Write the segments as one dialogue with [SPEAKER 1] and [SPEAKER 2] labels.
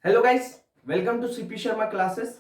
[SPEAKER 1] Hello guys, welcome to CP Sharma classes.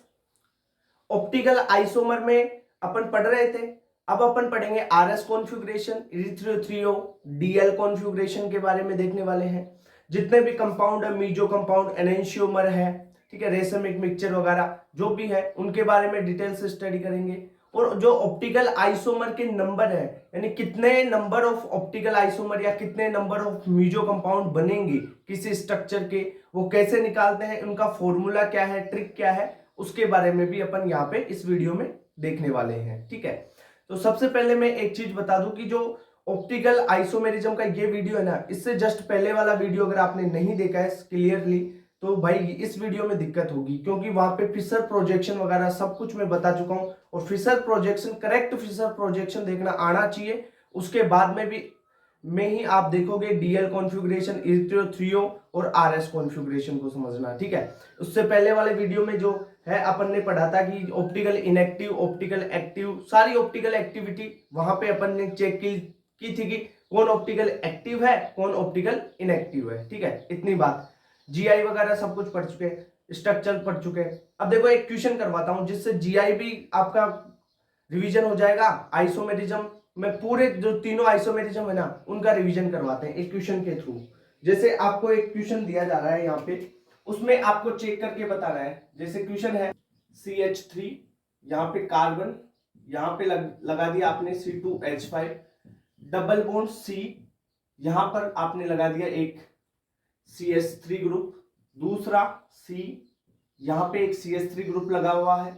[SPEAKER 1] Optical isomer में अपन पढ़ रहे थे। अब अपन पढ़ेंगे RS configuration, erythro threo, DL configuration के बारे में देखने वाले हैं। जितने भी कंपाउंड है, मीजो कंपाउंड, एनेंशियोमर है, ठीक है, रेसमिक मिक्सचर वगैरह जो भी है उनके बारे में डिटेल से स्टडी करेंगे। और जो ऑप्टिकल आइसोमर के नंबर है, यानी कितने नंबर ऑफ ऑप्टिकल आइसोमर या कितने नंबर ऑफ मीजो कंपाउंड बनेंगे किसी स्ट्रक्चर के, वो कैसे निकालते हैं, उनका फॉर्मूला क्या है, ट्रिक क्या है, उसके बारे में भी अपन यहाँ पे इस वीडियो में देखने वाले हैं। ठीक है, तो सबसे पहले मैं एक चीज बता दूं कि जो ऑप्टिकल आइसोमेरिज्म का ये वीडियो है ना, इससे जस्ट पहले वाला वीडियो अगर आपने नहीं देखा है क्लियरली, तो भाई इस वीडियो में दिक्कत होगी, क्योंकि वहां पे फिशर प्रोजेक्शन वगैरह सब कुछ मैं बता चुका हूं। और Fischer projection, correct Fischer projection देखना आना चाहिए। उसके बाद में ही आप देखोगे डीएल कॉन्फ़िगरेशन, इरिथ्रोथ्रियो और आरएस कॉन्फ़िगरेशन को समझना। ठीक है, उससे पहले वाले वीडियो में जो है अपन ने पढ़ा था कि ऑप्टिकल इनएक्टिव, ऑप्टिकल एक्टिव, सारी ऑप्टिकल एक्टिविटी वहां पे अपन ने चेक की थी कि कौन ऑप्टिकल एक्टिव है, कौन ऑप्टिकल इनएक्टिव है। ठीक है, इतनी बात। जीआई वगैरह सब कुछ पढ़ चुके, स्ट्रक्चर पढ़ चुके। अब देखो एक क्वेश्चन करवाता हूं जिससे जीआई भी आपका रिवीजन हो जाएगा। आइसोमेरिज्म में पूरे जो तीनों आइसोमेरिज्म है ना, उनका रिवीजन करवाते हैं एक क्वेश्चन के थ्रू। जैसे आपको एक क्वेश्चन दिया जा रहा है यहाँ पे, उसमें आपको चेक करके बताना है। जैसे क्वेश्चन है CH3, यहाँ पे कार्बन, यहाँ पे लगा दिया आपने C2H5, डबल बॉन्ड C, यहां पर आपने लगा दिया एक CH3 ग्रुप, दूसरा C, यहां पे एक CH3 ग्रुप लगा हुआ है,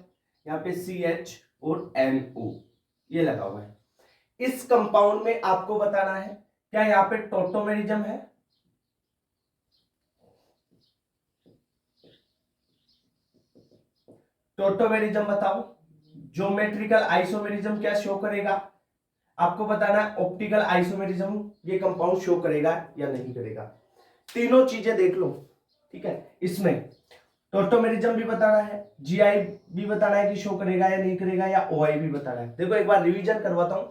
[SPEAKER 1] यहाँ पे CH और NO ये लगा हुआ है। इस कंपाउंड में आपको बताना है क्या यहाँ पे टोटोमेरिज्म है, टोटोमेरिज्म बताओ। ज्योमेट्रिकल आइसोमेरिज्म क्या शो करेगा, आपको बताना है ऑप्टिकल आइसोमेरिज्म ये कंपाउंड शो करेगा या नहीं करेगा। तीनों चीजें देख लो। ठीक है, इसमें टोटोमेरिज्म भी बताना है, जीआई भी बताना है कि शो करेगा या नहीं करेगा, या ओआई भी बताना है। देखो एक बार रिवीजन करवाता हूं।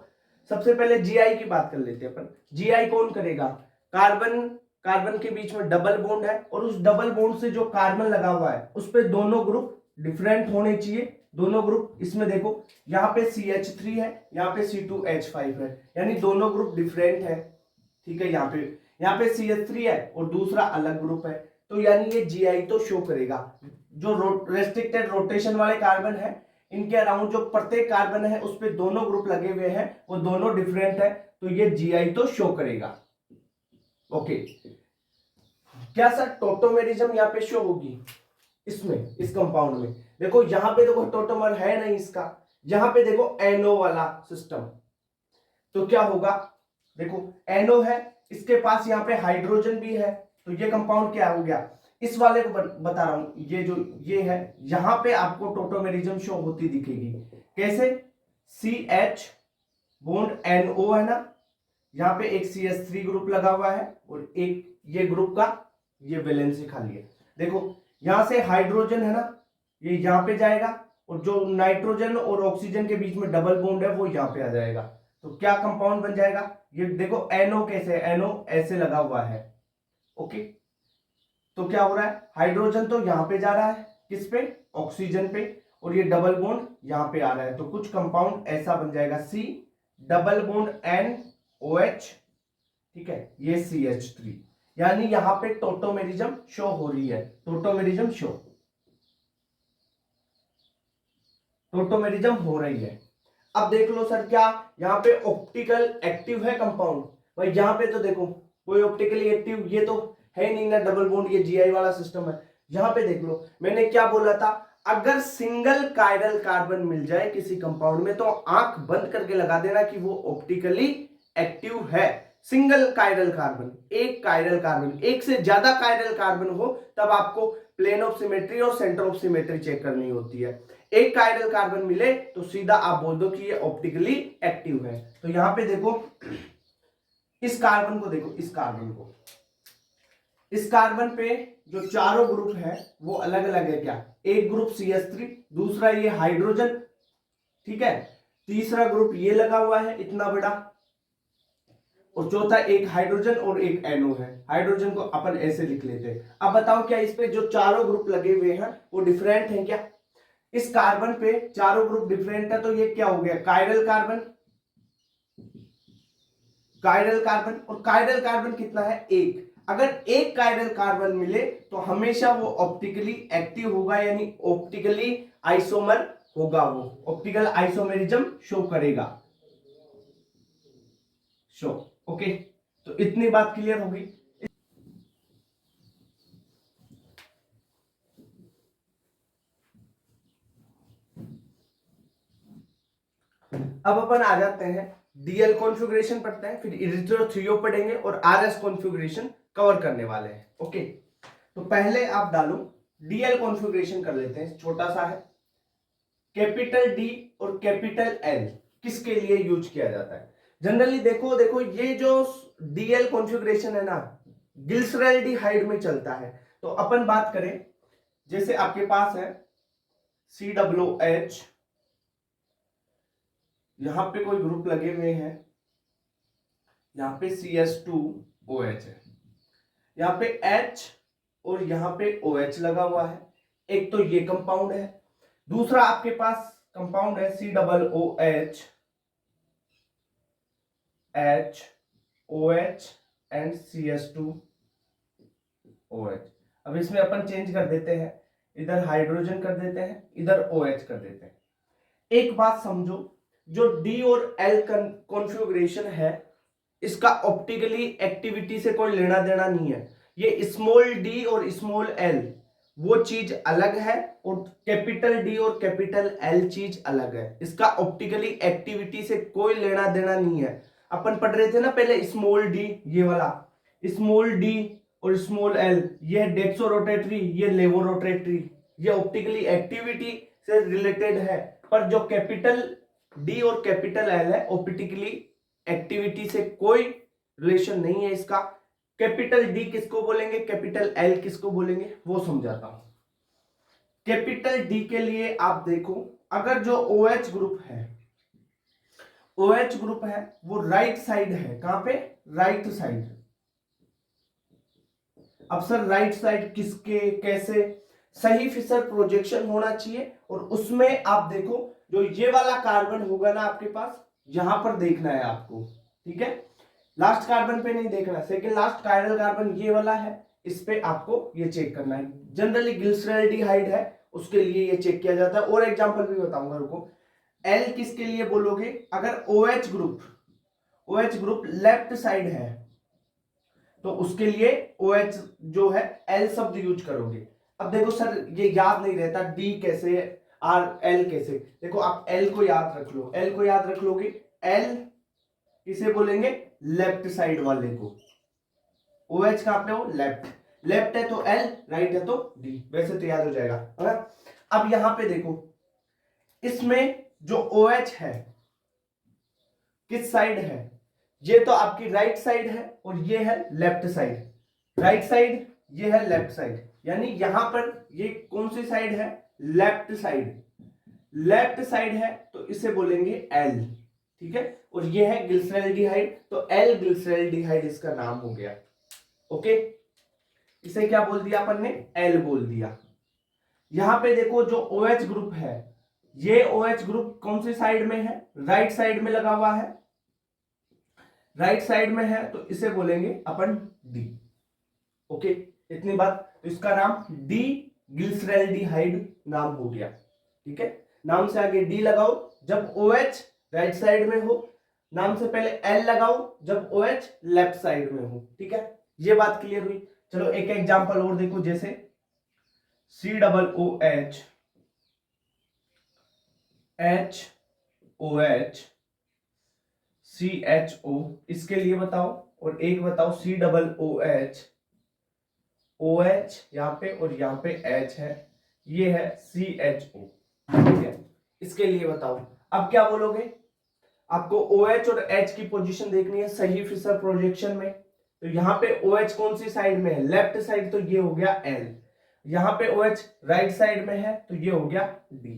[SPEAKER 1] सबसे पहले जीआई की बात कर लेते हैं अपन। जीआई कौन करेगा, कार्बन, कार्बन के बीच में डबल बॉन्ड है और उस डबल बॉन्ड से जो कार्बन लगा हुआ है उस पे दोनों ग्रुप डिफरेंट होने चाहिए। दोनों ग्रुप, इसमें देखो यहाँ पे CH3 है, यहाँ पे C2H5 है, यानी दोनों ग्रुप डिफरेंट है। ठीक है, यहाँ पे CH3 है और दूसरा अलग ग्रुप है, तो यानी ये जीआई तो शो करेगा। जो रेस्ट्रिक्टेड रोटेशन वाले कार्बन है, इनके अराउंड जो प्रत्येक कार्बन है उस पे दोनों ग्रुप लगे हुए हैं, वो दोनों डिफरेंट है, तो ये जीआई तो शो करेगा। ओके, क्या सर टोटोमेरिज्म यहाँ पे शो होगी इसमें, इस कंपाउंड में? देखो यहाँ पे देखो टोटोमर है नहीं इसका, यहाँ पे देखो एनओ वाला सिस्टम, तो क्या होगा, देखो एनओ है, इसके पास यहाँ पे हाइड्रोजन भी है, तो ये कंपाउंड क्या हो गया। इस वाले को बता रहा हूं, ये जो ये है, यहां पे आपको टोटोमेरिज्म शो होती दिखेगी। कैसे, CH बॉन्ड NO है ना, यहाँ पे एक CH3 ग्रुप लगा हुआ है और एक ये ग्रुप का ये वैलेंसी खाली है। देखो यहां से हाइड्रोजन है ना, ये यहाँ पे जाएगा, और जो नाइट्रोजन और ऑक्सीजन के बीच में डबल बॉन्ड है वो यहाँ पे आ जाएगा, तो क्या कंपाउंड बन जाएगा। ये देखो NO कैसे, NO ऐसे लगा हुआ है। ओके, तो क्या हो रहा है, हाइड्रोजन तो यहां पे जा रहा है, किस पे, ऑक्सीजन पे, और ये डबल बॉन्ड यहां पे आ रहा है, तो कुछ कंपाउंड ऐसा बन जाएगा C डबल बॉन्ड NOH। ठीक है, ये CH3, यानी यहां पे टोटोमेरिज्म शो हो रही है, टोटोमेरिज्म शो, टोटोमेरिज्म हो रही है। अब देख लो सर, क्या यहाँ पे ऑप्टिकल एक्टिव है कंपाउंड? भाई यहाँ पे तो देखो कोई ऑप्टिकली एक्टिव ये तो है नहीं ना, डबल बॉन्ड, ये जीआई वाला सिस्टम है। यहाँ पे देख लो मैंने क्या बोला था, अगर सिंगल कायरल कार्बन मिल जाए किसी कंपाउंड में तो आंख बंद करके लगा देना कि वो ऑप्टिकली एक्टिव है। सिंगल कायरल कार्बन, एक कायरल कार्बन, एक से ज्यादा कायरल कार्बन हो तब आपको प्लेन ऑफ सिमेट्री और सेंटर ऑफ सिमेट्री चेक करनी होती है। एक कायरल कार्बन मिले तो सीधा आप बोल दो कि ये ऑप्टिकली एक्टिव है। तो यहां पे देखो इस कार्बन को, देखो इस कार्बन को, इस कार्बन पे जो चारों ग्रुप है वो अलग अलग है। क्या, एक ग्रुप CH3, दूसरा ये हाइड्रोजन, ठीक है, तीसरा ग्रुप ये लगा हुआ है इतना बड़ा, और चौथा एक हाइड्रोजन और एक NO है। हाइड्रोजन को अपन ऐसे लिख लेते हैं। अब बताओ क्या इस पे जो चारों ग्रुप लगे हुए हैं वो डिफरेंट हैं क्या? इस कार्बन पे चारों ग्रुप डिफरेंट है, तो ये क्या हो गया? Chiral carbon. कायरल कार्बन, और कायरल कार्बन कितना है? एक। अगर एक कायरल कार्बन मिले तो हमेशा वो ऑप्टिकली एक्टिव होगा, यानी ऑप्टिकली आइसोमर होगा, वो ऑप्टिकल आइसोमेरिज्म शो करेगा। शो। ओके, तो इतनी बात क्लियर होगी। अब अपन आ जाते हैं डीएल कॉन्फ़िगरेशन पढ़ते हैं, फिर इरिथ्रोथ्रियो पढ़ेंगे और आरएस कॉन्फ़िगरेशन कवर करने वाले हैं। ओके, तो पहले आप डालो डीएल कॉन्फ़िगरेशन कर लेते हैं, छोटा सा है। कैपिटल डी और कैपिटल एल किसके लिए यूज किया जाता है? जनरली देखो देखो ये जो डीएल कॉन्फ़िगरेशन है ना, ग्लिसरॉल्डिहाइड में चलता है। तो अपन बात करें, जैसे आपके पास है COOH, यहां पे कोई ग्रुप लगे हुए हैं, यहां पे CS2OH है, यहां पे H और यहां पे OH लगा हुआ है। एक तो ये कंपाउंड है, दूसरा आपके पास कंपाउंड है COOH, H, OH and CS2OH। अब इसमें अपन चेंज कर देते हैं, इधर हाइड्रोजन कर देते हैं, इधर OH कर देते हैं। एक बात समझो, जो D और L कॉन्फ़िगरेशन है इसका ऑप्टिकली एक्टिविटी से कोई लेना देना नहीं है। ये स्मॉल d और स्मॉल l वो चीज अलग है, और कैपिटल D और कैपिटल L चीज अलग है। इसका ऑप्टिकली एक्टिविटी से कोई लेना देना नहीं है। अपन पढ़ रहे थे ना पहले, स्मॉल d ये वाला, स्मॉल d और स्मॉल l ये डेक्सो रोटेटरी, ये लेवो रोटेटरी, ये ऑप्टिकली एक्टिविटी से रिलेटेड है। पर जो कैपिटल D और कैपिटल L है ऑप्टिकली एक्टिविटी से कोई रिलेशन नहीं है इसका। कैपिटल डी किसको बोलेंगे, कैपिटल एल किसको बोलेंगे, वो समझाता हूं। कैपिटल डी के लिए आप देखो, अगर जो OH ग्रुप है, OH ग्रुप है वो राइट साइड है। कहां पे? Right side. अब सर राइट साइड किसके, कैसे? सही फिशर प्रोजेक्शन होना चाहिए, और उसमें आप देखो जो ये वाला कार्बन होगा ना आपके पास, यहां पर देखना है आपको, ठीक है? लास्ट कार्बन पे नहीं देखना, सेकंड लास्ट कायरल कार्बन ये वाला है, इस पे आपको ये चेक करना है। जनरली ग्लिसरॉल्डिहाइड है उसके लिए ये चेक किया जाता है। और एग्जांपल भी बताऊंगा, रुको। एल किसके लिए बोलोगे? अगर OH ग्रुप लेफ्ट साइड है तो उसके लिए OH जो है L शब्द यूज करोगे। अब देखो सर ये याद नहीं रहता, D कैसे, L कैसे? देखो आप L को याद रख लो, L को याद रख लोगे, L किसे बोलेंगे? लेफ्ट साइड वाले को। OH कहां पे हो? लेफ्ट। लेफ्ट है तो L, राइट है तो D, वैसे तो याद हो जाएगा, है ना? अब यहां पे देखो, इसमें जो OH है किस साइड है? ये तो आपकी राइट साइड है और ये है लेफ्ट साइड। राइट साइड, ये है लेफ्ट साइड, यानी यहां पर ये कौन सी साइड है? Left side. लेफ्ट साइड है तो इसे बोलेंगे L, ठीक है? और ये है ग्लिसरॉल्डिहाइड, तो L ग्लिसरॉल्डिहाइड इसका नाम हो गया। ओके, इसे क्या बोल दिया अपन ने? L बोल दिया। यहां पे देखो जो OH ग्रुप है, ये OH ग्रुप कौन सी साइड में है? राइट साइड में लगा हुआ है। राइट साइड में है तो इसे बोलेंगे अपन D। ओके, इतनी बात। तो इसका नाम D ग्लिसरॉल्डिहाइड नाम हो गया, ठीक है? नाम से आगे D लगाओ जब OH राइट साइड में हो, नाम से पहले L लगाओ जब OH लेफ्ट साइड में हो, ठीक है? ये बात क्लियर हुई। चलो एक एग्जांपल और देखो, जैसे COOH, HOH, CHO, इसके लिए बताओ। और एक बताओ COOH, OH यहां पे और यहां पे H है, ये है CHO, ठीक है? इसके लिए बताओ। अब क्या बोलोगे? आपको OH और H की पोजीशन देखनी है सही फिशर प्रोजेक्शन में। तो यहाँ पे OH कौन सी साइड में है? लेफ्ट साइड, तो ये हो गया L। यहाँ पे OH राइट साइड में है तो ये हो गया D।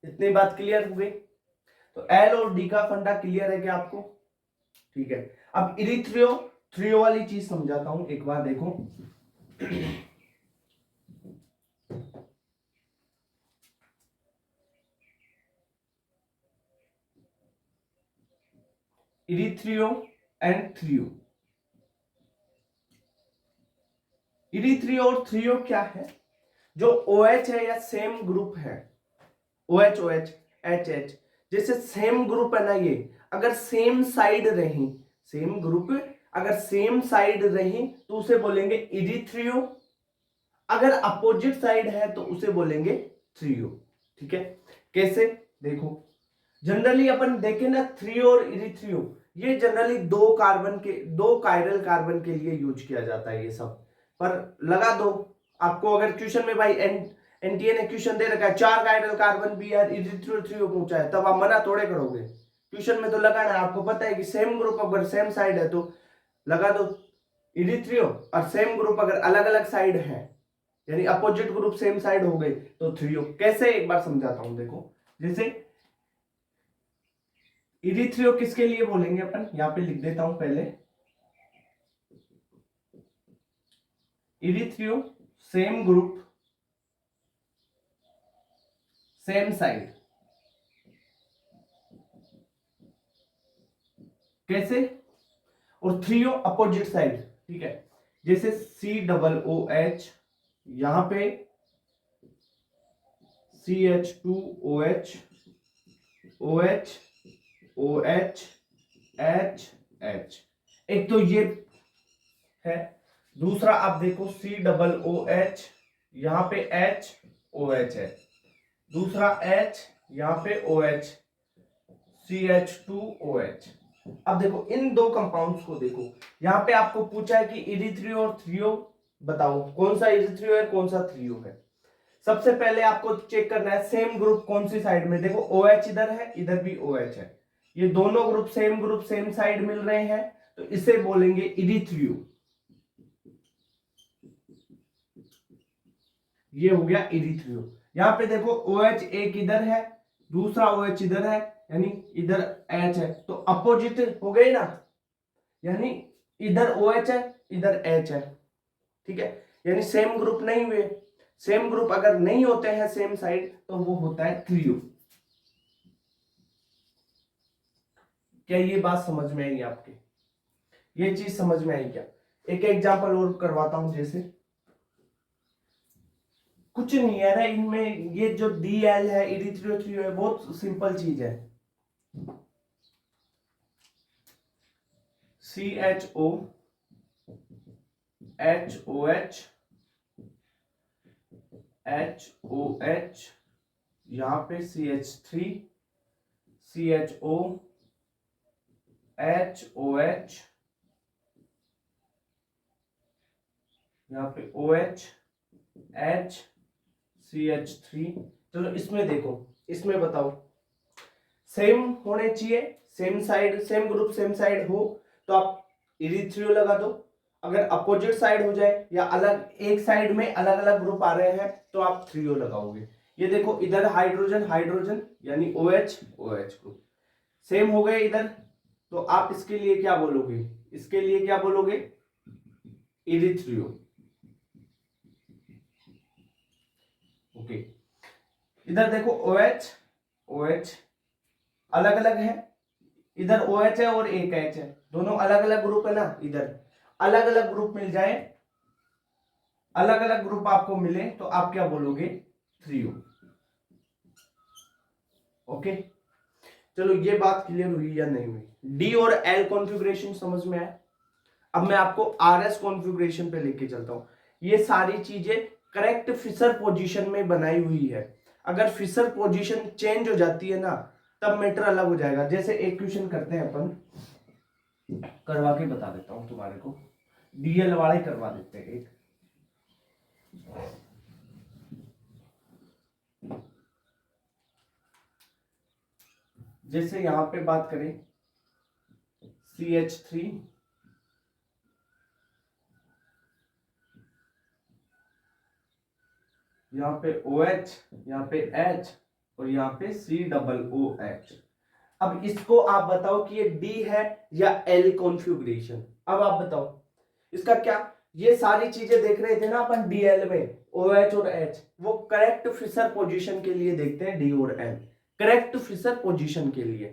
[SPEAKER 1] इतनी बात क्लियर हो गई? तो L और D का फंडा क्लियर है क्या आपको? ठीक है, अब इरिथ्रियो थ्रियो वाली चीज समझाता हूं, एक बार देखो। इरिथ्रियो एंड थ्रियो। इरिथ्रियो और थ्रियो क्या है? जो OH है या सेम ग्रुप है, OH OH H H, जैसे सेम ग्रुप है ना, ये अगर सेम साइड रही, सेम ग्रुप अगर सेम साइड रही तो उसे बोलेंगे इरिथ्रियो, अगर अपोजिट साइड है तो उसे बोलेंगे थ्रियो। ठीक है, कैसे देखो, जनरली अपन देखें ना, थ्रियो और इरिथ्रियो ये जनरली दो कायरल कार्बन के लिए यूज किया जाता है ये सब। पर लगा दो, आपको अगर क्वेश्चन में भाई एनटीए ने क्वेश्चन दे रखा है 4 कायरल कार्बन भी यार इरिथ्रियो थ्रियो पूछा है, तब आप मना थोड़े करोगे, क्वेश्चन में तो लगाना है, आपको पता है कि सेम ग्रुप अगर सेम साइड है तो लगा दो इरिथ्रियो, और सेम ग्रुप अगर अलग अलग साइड है यानी अपोजिट ग्रुप सेम साइड हो गए तो थ्रियो। कैसे, एक बार समझाता हूं देखो। जैसे इरिथ्रियो किसके लिए बोलेंगे अपन, यहां पे लिख देता हूं पहले, इरिथ्रियो सेम ग्रुप सेम साइड। कैसे, और थ्रियो अपोजिट साइड। ठीक है, जैसे COOH, यहां पे CH2OH, OH OH H, एक तो ये है। दूसरा आप देखो COOH, यहां पे HOH है, दूसरा H, यहां पे OH, CH2OH। अब देखो इन दो कंपाउंड्स को देखो, यहां पे आपको पूछा है कि इरिथ्रियो और थ्रियो बताओ कौन सा इरिथ्रियो है कौन सा थ्रियो है। सबसे पहले आपको चेक करना है सेम ग्रुप कौन सी साइड में, देखो OH इधर है, इधर भी OH है, ये दोनों ग्रुप सेम साइड मिल रहे हैं तो इसे बोलेंगे इरिथ्रियो। ये हो गया इरिथ्रियो। यहां पे देखो OH एक इधर है, दूसरा OH इधर है, यानी इधर H है, तो अपोजिट हो गए ना, यानी इधर OH है इधर H है। ठीक है, यानी सेम ग्रुप नहीं हुए, सेम ग्रुप अगर नहीं होते हैं सेम साइड तो वो होता है थ्रियो। क्या ये बात समझ में आई आपके, ये चीज समझ में आई क्या? एक एग्जांपल और करवाता हूं, जैसे कुछ नहीं है ना इनमें, ये जो DL है इरिथ्रियो थ्रियो है, बहुत सिंपल चीज है। CHO HOH HOH, यहां पे CH3 CHO HOH, यहां पे OH H CH3। चलो इसमें देखो, इसमें बताओ सेम होने चाहिए, same side same group same side हो तो आप इरिथ्रियो लगा दो, अगर अपोजिट साइड हो जाए या अलग एक साइड में अलग अलग ग्रुप आ रहे हैं तो आप थ्रियो लगाओगे। ये देखो इधर हाइड्रोजन हाइड्रोजन यानी OH OH ग्रुप सेम हो गए इधर, तो आप इसके लिए क्या बोलोगे, इसके लिए क्या बोलोगे, इरिथ्रियो। ओके, इधर देखो OH OH अलग अलग है, इधर OH है और एक H है, दोनों अलग अलग ग्रुप है ना, इधर अलग अलग ग्रुप मिल जाए, अलग अलग ग्रुप आपको मिले तो आप क्या बोलोगे, थ्रियो। ओके, चलो ये बात क्लियर हुई या नहीं हुई? डी और एल कॉन्फ़िगरेशन समझ में आया। अब मैं आपको RS कॉन्फ़िगरेशन पे लेके चलता हूं। ये सारी चीजें करेक्ट फिशर पोजीशन में बनाई हुई है, अगर फिशर पोजीशन चेंज हो जाती है ना तब मैटर अलग हो जाएगा। जैसे एक क्वेश्चन करते हैं अपन, करवा के बता देता हूं तुम्हारे को, DL वाले करवा देते हैं एक। जैसे यहां पे बात करें CH3 यहाँ पे OH, यहाँ पे H और यहाँ पे COOH। अब इसको आप बताओ कि ये डी है या एल कॉन्फ़िगरेशन। अब आप बताओ इसका क्या, ये सारी चीजें देख रहे थे ना अपन डीएल में, ओ एच और एच, वो करेक्ट फिशर पोजीशन के लिए देखते हैं डी और एल, करेक्ट फिशर पोजीशन के लिए,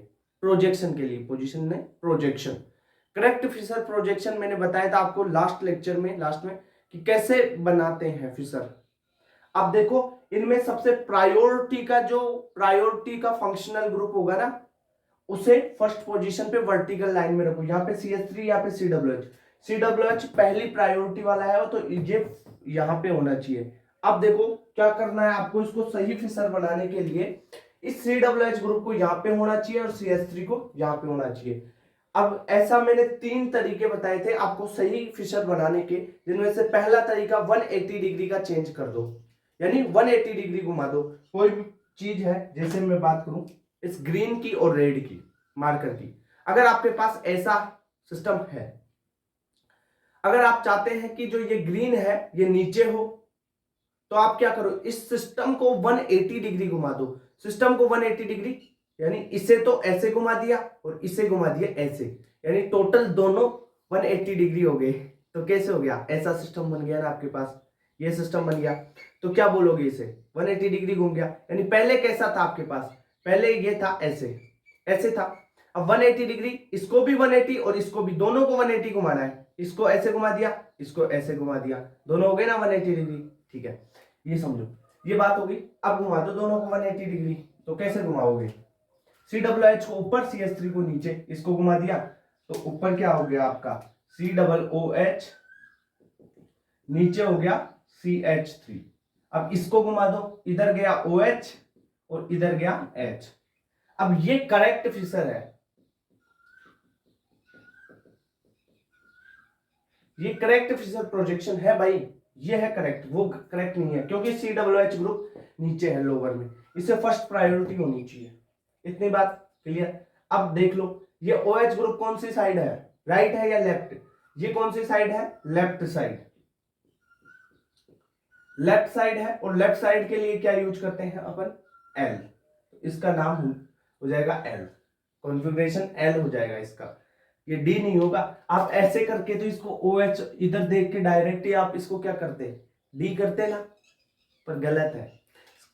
[SPEAKER 1] प्रोजेक्शन के लिए, पोजीशन में प्रोजेक्शन, करेक्ट फिशर प्रोजेक्शन मैंने बताया था आपको लास्ट लेक्चर में, लास्ट में, कि कैसे बनाते हैं फिशर। अब देखो इनमें सबसे प्रायोरिटी का फंक्शनल ग्रुप होगा ना, उसे फर्स्ट पोजीशन पे वर्टिकल लाइन में रखो, यहाँ पे CH3, यहाँ पे CWH पहली प्रायोरिटी वाला है तो ये यहाँ पे होना चाहिए। अब देखो क्या करना है आपको, इसको सही फिशर बनाने के लिए इस CWH ग्रुप को यहाँ पे होना चाहिए और CH3 को यहाँ पे होना चाहिए। अब ऐसा मैंने 3 तरीके बताए थे आपको सही फिशर बनाने के, जिनमें से पहला तरीका 180 डिग्री का चेंज कर दो, यानी 180 डिग्री घुमा दो। कोई भी चीज है, जैसे मैं बात करूं इस ग्रीन की और रेड की मार्कर की, अगर आपके पास ऐसा सिस्टम है, अगर आप चाहते हैं कि जो ये ग्रीन है ये नीचे हो, तो आप क्या करो, इस सिस्टम को 180 डिग्री घुमा दो। सिस्टम को 180 डिग्री, यानी इसे तो ऐसे घुमा दिया और इसे घुमा दिया ऐसे, यानी टोटल दोनों 180 डिग्री हो गए। तो कैसे हो गया, ऐसा सिस्टम बन गया ना आपके पास, ये सिस्टम बन गया। तो क्या बोलोगे, इसे 180 डिग्री घूम गया, यानी पहले कैसा था आपके पास, पहले ये था ऐसे, ऐसे था। अब 180 डिग्री, इसको भी 180 और इसको भी, दोनों को 180 घुमाना है, इसको ऐसे घुमा दिया, इसको ऐसे घुमा दिया, दोनों हो गए ना 180 डिग्री। ठीक है, ये समझो, ये बात होगी। अब घुमा दो दोनों को 180 डिग्री, तो कैसे घुमाओगे, CWH को ऊपर, CH3 को नीचे, इसको घुमा दिया तो ऊपर क्या हो गया आपका COOH, नीचे हो गया CH3। अब इसको घुमा दो, इधर गया OH और इधर गया H। अब ये करेक्ट फिशर है, ये करेक्ट फिशर प्रोजेक्शन है भाई, ये है करेक्ट, वो करेक्ट नहीं है क्योंकि CWH ग्रुप नीचे है लोअर में, इसे फर्स्ट प्रायोरिटी होनी चाहिए। इतनी बात क्लियर। अब देख लो ये OH ग्रुप कौन सी साइड है, राइट है या लेफ्ट, ये कौन सी साइड है, लेफ्ट साइड, लेफ्ट साइड है। और लेफ्ट साइड के लिए क्या यूज करते हैं अपन, L, इसका नाम हो जाएगा L, कॉन्फ़िगरेशन L हो जाएगा इसका, ये D नहीं होगा। आप ऐसे करके तो इसको OH इधर देख के डायरेक्टली आप इसको क्या करते, D करते ना, पर गलत है।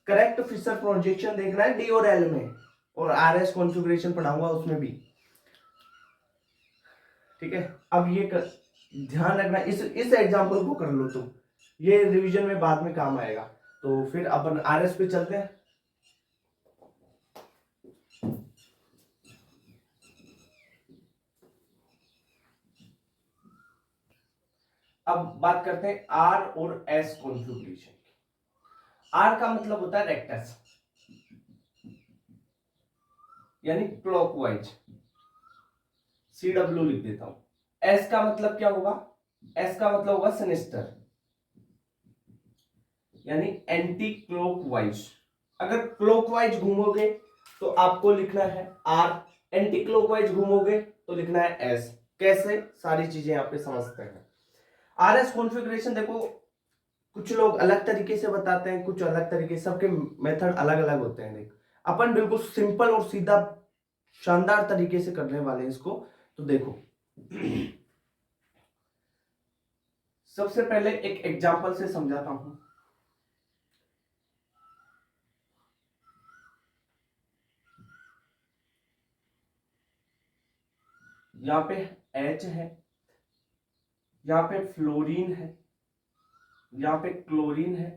[SPEAKER 1] करेक्ट फिशर प्रोजेक्शन देखना है D और L में, और RS कॉन्फ़िगरेशन पढ़ाऊंगा उसमें भी, ठीक है। अब ये ध्यान रखना, इस एग्जांपल को कर लो तुम, ये रिवीजन में बाद में काम आएगा। तो फिर अपन RS पे चलते हैं। अब बात करते हैं R और S कॉन्फ़िगरेशन की। R का मतलब होता है रेक्टस, यानी क्लॉकवाइज, CW लिख देता हूं। S का मतलब क्या होगा, S का मतलब होगा सिनिस्टर, यानी एंटी क्लॉकवाइज। अगर क्लॉकवाइज घूमोगे तो आपको लिखना है R, एंटी क्लॉकवाइज घूमोगे तो लिखना है S। कैसे, सारी चीजें यहाँ पे समझते हैं। RS कॉन्फ़िगरेशन देखो, कुछ लोग अलग तरीके से बताते हैं, कुछ अलग तरीके, सबके मेथड अलग अलग होते हैं। देख अपन बिल्कुल सिंपल और सीधा शानदार तरीके से करने वाले हैं इसको। तो देखो सबसे पहले एक एग्जांपल से समझाता हूं। यहां पे H है, यहां पे फ्लोरीन है, यहां पे क्लोरीन है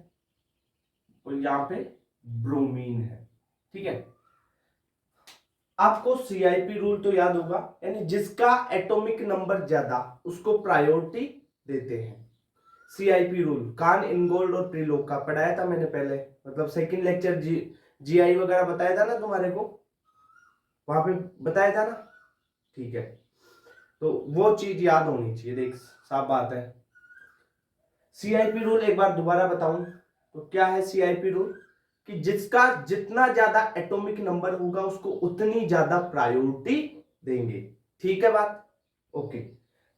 [SPEAKER 1] और यहां पे ब्रोमीन है, ठीक है। आपको CIP रूल तो याद होगा, यानी जिसका एटॉमिक नंबर ज्यादा उसको प्रायोरिटी देते हैं। CIP रूल कान इनगोल्ड और प्रीलोक का पढ़ाया था मैंने पहले, मतलब सेकंड लेक्चर GI वगैरह बताया था ना तुम्हारे को, वहां पे बताया था ना, ठीक है। तो वो चीज याद होनी चाहिए, देख साफ बात है। CIP रूल एक बार दोबारा बताऊं तो क्या है CIP रूल, कि जिसका जितना ज्यादा एटॉमिक नंबर होगा उसको उतनी ज्यादा प्रायोरिटी देंगे, ठीक है बात, ओके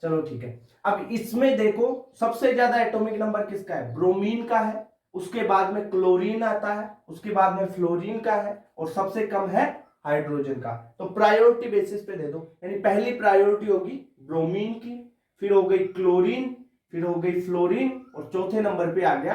[SPEAKER 1] चलो ठीक है। अब इसमें देखो सबसे ज्यादा एटॉमिक नंबर किसका है, ब्रोमीन का है, उसके बाद में क्लोरीन आता है, उसके बाद में फ्लोरीन का है, और सबसे कम है हाइड्रोजन का, तो प्रायोरिटी बेसिस पे दे दो, यानी पहली प्रायोरिटी होगी ब्रोमीन की, फिर हो गई क्लोरीन, फिर हो गई फ्लोरीन, और चौथे नंबर पे आ गया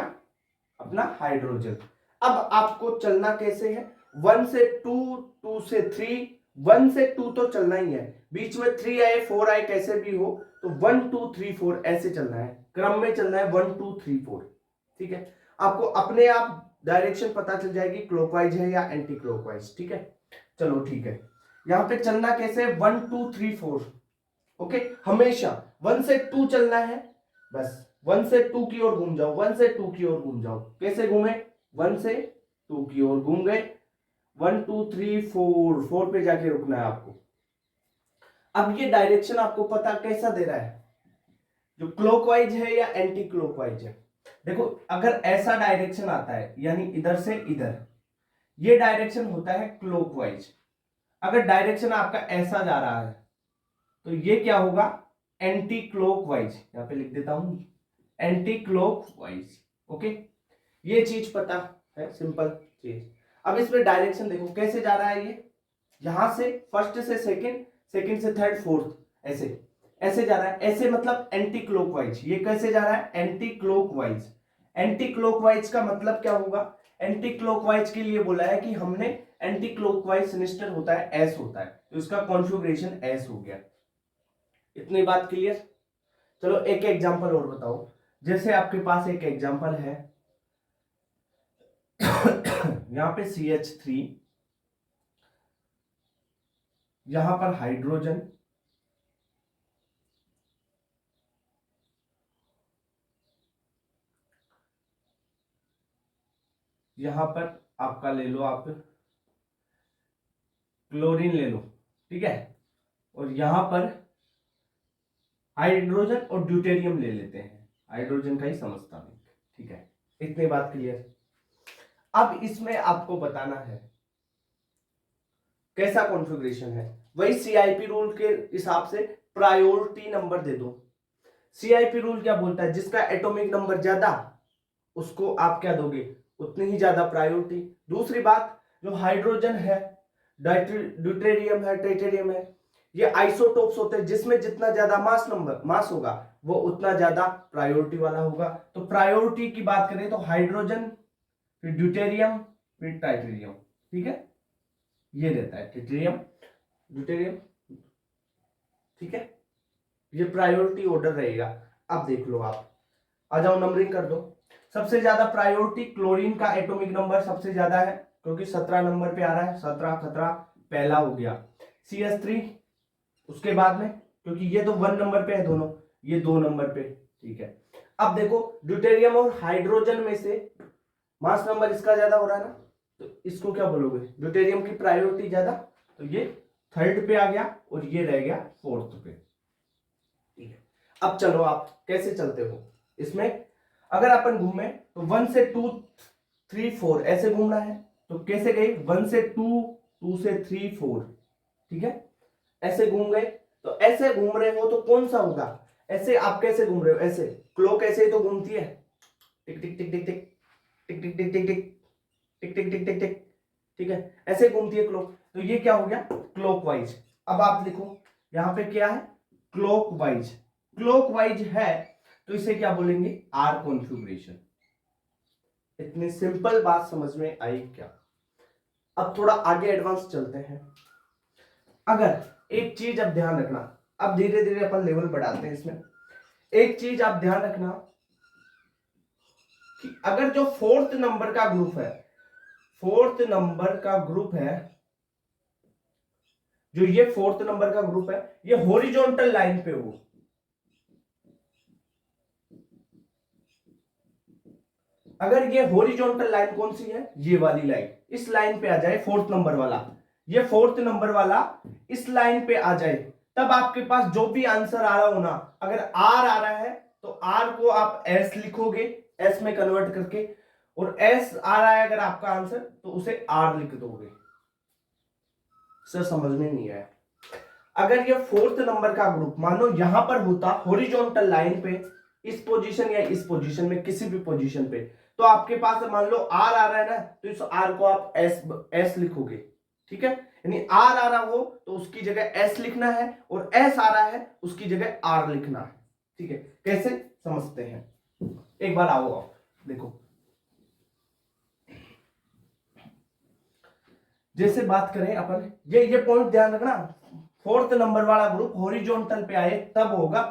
[SPEAKER 1] अपना हाइड्रोजन। अब आपको चलना कैसे है, 1 से 2, 2 से 3, 1 से 2 तो चलना ही है, बीच में 3 आए 4 आए कैसे भी हो, तो 1 2 3 4 ऐसे चलना है, क्रम में चलना है 1 2 3 4। ठीक है, आपको अपने आप डायरेक्शन पता चल जाएगी क्लॉकवाइज है या एंटी क्लॉकवाइज। ठीक है, चलो ठीक है, यहां पे चलना कैसे, 1 2 3 4। ओके, हमेशा 1 से 2 चलना है, बस 1 से 2 की ओर घूम जाओ, 1 से 2 की ओर घूम जाओ, कैसे घूमे, 1 से 2 की ओर घूम गए, 1 2 3 4, 4 पे जाके रुकना है आपको। अब ये डायरेक्शन आपको पता कैसा दे रहा है, जो क्लॉकवाइज है या एंटी क्लॉकवाइज है। देखो अगर ऐसा डायरेक्शन आता है यानी इधर से इधर, ये डायरेक्शन होता है क्लॉकवाइज। अगर डायरेक्शन आपका ऐसा जा रहा है तो ये क्या होगा, एंटी क्लॉकवाइज, यहां पे लिख देता हूं एंटी क्लॉकवाइज। ओके, ये चीज पता है, सिंपल चीज। अब इसमें डायरेक्शन देखो कैसे जा रहा है, ये यहां से फर्स्ट से सेकंड, सेकंड से थर्ड, फोर्थ, ऐसे ऐसे जा रहा है, ऐसे मतलब एंटी क्लॉकवाइज। ये कैसे जा रहा है, एंटी क्लॉकवाइज। एंटी क्लॉकवाइज का मतलब क्या होगा, एंटी क्लॉकवाइज के लिए बोला है कि हमने एंटी क्लॉकवाइज सिनिस्टर होता है एस होता है, तो इसका कॉन्फ़िगरेशन एस हो गया। इतनी बात क्लियर। चलो एक एग्जांपल और बताओ, जैसे आपके पास एक एग्जांपल है यहां पे CH3, यहां पर हाइड्रोजन, यहां पर आपका ले लो आप क्लोरीन ले लो, ठीक है, और यहां पर हाइड्रोजन और ड्यूटेरियम ले लेते हैं, हाइड्रोजन का ही समझता नहीं। ठीक है, इतनी बात क्लियर। अब इसमें आपको बताना है कैसा कॉन्फ़िगरेशन है, वही CIP रूल के हिसाब से प्रायोरिटी नंबर दे दो। CIP रूल क्या बोलता है, जिसका एटॉमिक नंबर ज्यादा उसको आप क्या दोगे, उतनी ही ज्यादा प्रायोरिटी। दूसरी बात, जो हाइड्रोजन है, ड्यूटेरियम है, ट्रिटियम है, ये आइसोटोप्स होते हैं, जिसमें जितना ज्यादा मास होगा वो उतना ज्यादा प्रायोरिटी वाला होगा। तो प्रायोरिटी की बात करें तो हाइड्रोजन, फिर ड्यूटेरियम, फिर ट्राइटेरियम। ठीक है, ये रहता है ट्रिटियम, ड्यूटेरियम। ठीक है, ये प्रायोरिटी ऑर्डर रहेगा। अब देख लो, आप आ जाओ नंबरिंग कर दो। सबसे ज्यादा प्रायोरिटी क्लोरीन का एटॉमिक नंबर सबसे ज्यादा है, क्योंकि 17 नंबर पे आ रहा है, 17 खतरा पहला हो गया। CH3 उसके बाद में, क्योंकि ये तो 1 नंबर पे है दोनों, ये 2 नंबर पे। ठीक है, अब देखो ड्यूटेरियम और हाइड्रोजन में से मास नंबर इसका ज्यादा हो रहा है ना, तो इसको क्या बोलोगे, ड्यूटेरियम की प्रायोरिटी ज्यादा, तो ये थर्ड पे आ गया और ये रह गया फोर्थ पे। ठीक है, अब चलो आप कैसे चलते हो इसमें, अगर अपन घूमे तो 1 से 2 3 4 ऐसे घूमना है, तो कैसे गए, 1 से 2, 2 से 3 4। ठीक है, ऐसे घूम गए, तो ऐसे घूम रहे हो तो कौन सा होगा, ऐसे आप कैसे घूम रहे हो, ऐसे क्लॉक ऐसे ही तो घूमती है, टिक टिक टिक टिक टिक टिक टिक टिक टिक टिक टिक टिक टिक टिक टिक। ठीक है, ऐसे घूमती है क्लॉक, तो ये क्या हो गया, क्लॉकवाइज। अब आप लिखो यहां पे क्या है, क्लॉकवाइज। क्लॉकवाइज है तो इसे क्या बोलेंगे, आर कॉन्फ़िगरेशन। इतनी सिंपल बात समझ में आई क्या। अब थोड़ा आगे एडवांस चलते हैं। अगर एक चीज अब ध्यान रखना, अब धीरे धीरे अपन लेवल बढ़ाते हैं इसमें। एक चीज आप ध्यान रखना कि अगर जो फोर्थ नंबर का ग्रुप है, फोर्थ नंबर का ग्रुप है, जो ये फोर्थ नंबर का ग्रुप है, ये हॉरिजॉन्टल लाइन पे हो, अगर ये हॉरिजॉन्टल लाइन कौन सी है, ये वाली लाइन, इस लाइन पे आ जाए फोर्थ नंबर वाला, ये फोर्थ नंबर वाला इस लाइन पे आ जाए, तब आपके पास जो भी आंसर आ रहा हो ना, अगर आर आ रहा है तो आर को आप एस लिखोगे, एस में कन्वर्ट करके, और एस आ रहा है अगर आपका आंसर तो उसे आर लिख दोगे। सर समझ में नहीं आया। अगर ये फोर्थ नंबर का ग्रुप मानो यहां पर होता हॉरिजॉन्टल लाइन पे, इस पोजीशन या इस पोजीशन में किसी भी पोजीशन पे, तो आपके पास मान लो आर आ रहा है ना, तो इस आर को आप एस लिखोगे। ठीक है, यानी आर आ रहा हो तो उसकी जगह एस लिखना है, और एस आ रहा है उसकी जगह आर लिखना है। ठीक है, कैसे समझते हैं, एक बार आओ आप देखो। जैसे बात करें अपन, ये पॉइंट ध्यान रखना, फोर्थ नंबर वाला ग्रुप हॉरिजॉन्टल पे आए तब होगा,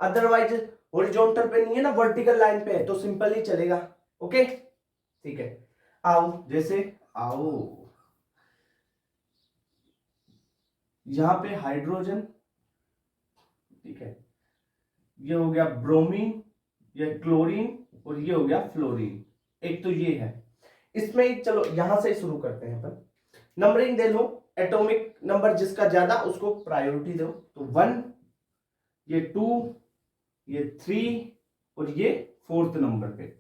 [SPEAKER 1] अदरवाइज हॉरिजॉन्टल पे नहीं है ना, वर्टिकल लाइन पे है तो सिंपल ही चलेगा। ओके ठीक है, आओ जैसे आओ, यहां पे हाइड्रोजन, ठीक है, ये हो गया ब्रोमीन, ये क्लोरीन, और ये हो गया फ्लोरीन। एक तो ये है, इसमें चलो यहां से शुरू करते हैं अपन। नंबरिंग दे लो, एटॉमिक नंबर जिसका ज्यादा उसको प्रायोरिटी दो, तो 1, ये 2, ये 3, और ये 4th नंबर पे।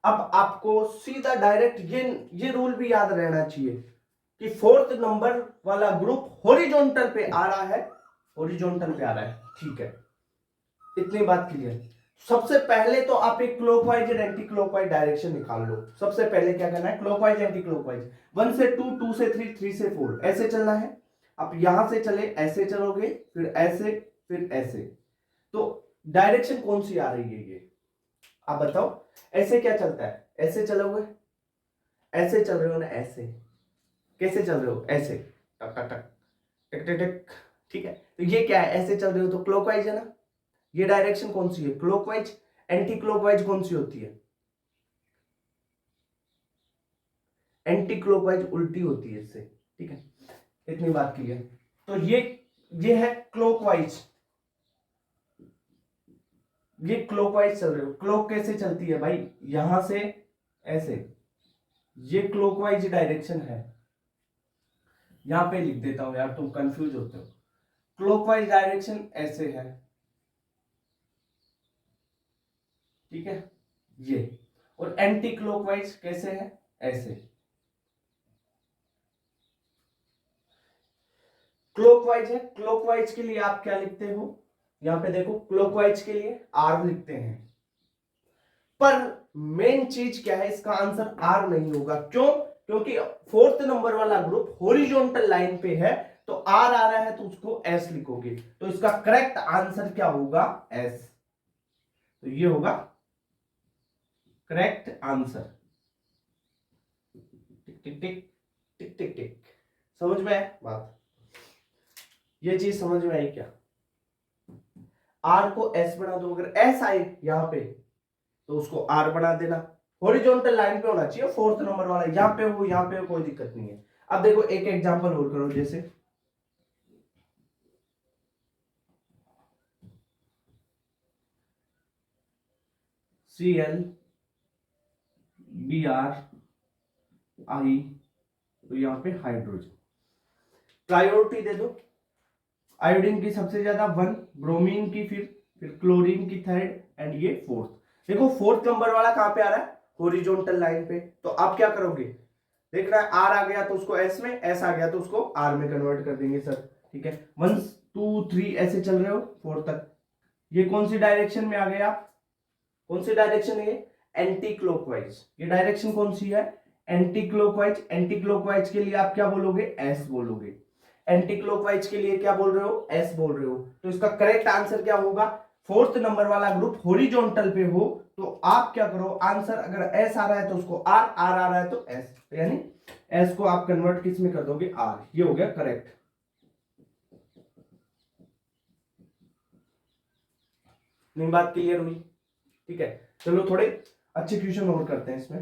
[SPEAKER 1] अब आपको सीधा डायरेक्ट ये रूल भी याद रहना चाहिए कि 4th नंबर वाला ग्रुप हॉरिजॉन्टल पे आ रहा है, हॉरिजॉन्टल पे आ रहा है। ठीक है, इतनी बात क्लियर। सबसे पहले तो आप एक क्लॉकवाइज और एंटी क्लॉकवाइज डायरेक्शन निकाल लो। सबसे पहले क्या करना है, क्लॉकवाइज एंटी क्लॉकवाइज, 1 से 2, 2 से 3, 3 से 4 ऐसे चलना है। आप यहां से चले ऐसे चलोगे, फिर ऐसे, फिर ऐसे, तो डायरेक्शन कौन सी आ रही है ये आप बताओ। ऐसे क्या चलता है, ऐसे चलोगे, ऐसे चल रहे हो ना, ऐसे कैसे चल रहे हो, ऐसे टक टक टक टिक टिक टिक। ठीक है, तो ये क्या है, ऐसे चल रहे हो तो क्लॉकवाइज है ना। ये डायरेक्शन कौन सी है, क्लॉकवाइज। एंटी क्लॉकवाइज कौन सी होती है, एंटी क्लॉकवाइज उल्टी होती है इससे। ठीक है, इतनी बात क्लियर। तो ये है क्लॉकवाइज, ये क्लॉकवाइज चल रहे हो। क्लॉक कैसे चलती है भाई, यहां से ऐसे, ये क्लॉकवाइज डायरेक्शन है। यहां पे लिख देता हूं यार, तुम कंफ्यूज होते हो। क्लॉकवाइज डायरेक्शन ऐसे है, ठीक है ये, और एंटी क्लॉकवाइज कैसे है, ऐसे। क्लॉकवाइज है, क्लॉकवाइज के लिए आप क्या लिखते हो, यहां पे देखो, क्लॉकवाइज के लिए आर लिखते हैं। पर मेन चीज क्या है, इसका आंसर आर नहीं होगा। क्यों, क्योंकि 4th नंबर वाला ग्रुप हॉरिजॉन्टल लाइन पे है, तो आर आ रहा है तो उसको एस लिखोगे, तो इसका करेक्ट आंसर क्या होगा, एस। तो ये होगा करेक्ट आंसर। टिक टिक टिक टिक टिक टिक। समझ में आया बात, ये चीज समझ में आई क्या। आर को एस बना दो, अगर एस आए यहां पे तो उसको आर बना देना। हॉरिजॉन्टल लाइन पे होना चाहिए 4th नंबर वाला, यहां पे हो यहां पे हो, कोई दिक्कत नहीं है। अब देखो एक एग्जांपल और करो, जैसे Cl Br I, तो यहां पे हाइड्रोजन, प्रायोरिटी दे दो। आयोडीन की सबसे ज्यादा 1, ब्रोमीन की फिर क्लोरीन की 3rd, एंड ये 4th। देखो 4th नंबर वाला कहां पे आ रहा है, हॉरिजॉन्टल लाइन पे, तो आप क्या करोगे, देख रहा है आर आ गया तो उसको एस में, एस आ गया तो उसको आर में कन्वर्ट कर देंगे सर। ठीक है, 1 2 3 ऐसे चल रहे हो 4 तक। ये कौन सी डायरेक्शन में आ गए आप, कौन सी डायरेक्शन है ये, एंटी क्लॉकवाइज। ये डायरेक्शन कौन सी है, एंटी क्लॉकवाइज। एंटी क्लॉकवाइज के लिए आप क्या बोलोगे, एस बोलोगे। एंटी क्लॉकवाइज के लिए क्या बोल रहे हो, एस बोल रहे हो। तो इसका करेक्ट आंसर क्या होगा, 4th नंबर वाला ग्रुप हॉरिजॉन्टल पे हो तो आप क्या करो, आंसर अगर एस आ रहा है तो उसको आर, आर आ रहा है तो एस, यानी एस को आप कन्वर्ट किस में कर दोगे, आर। ये हो गया करेक्ट। नहीं बात क्लियर हुई, ठीक है। चलो थोड़े अच्छे क्वेश्चन और करते हैं इसमें।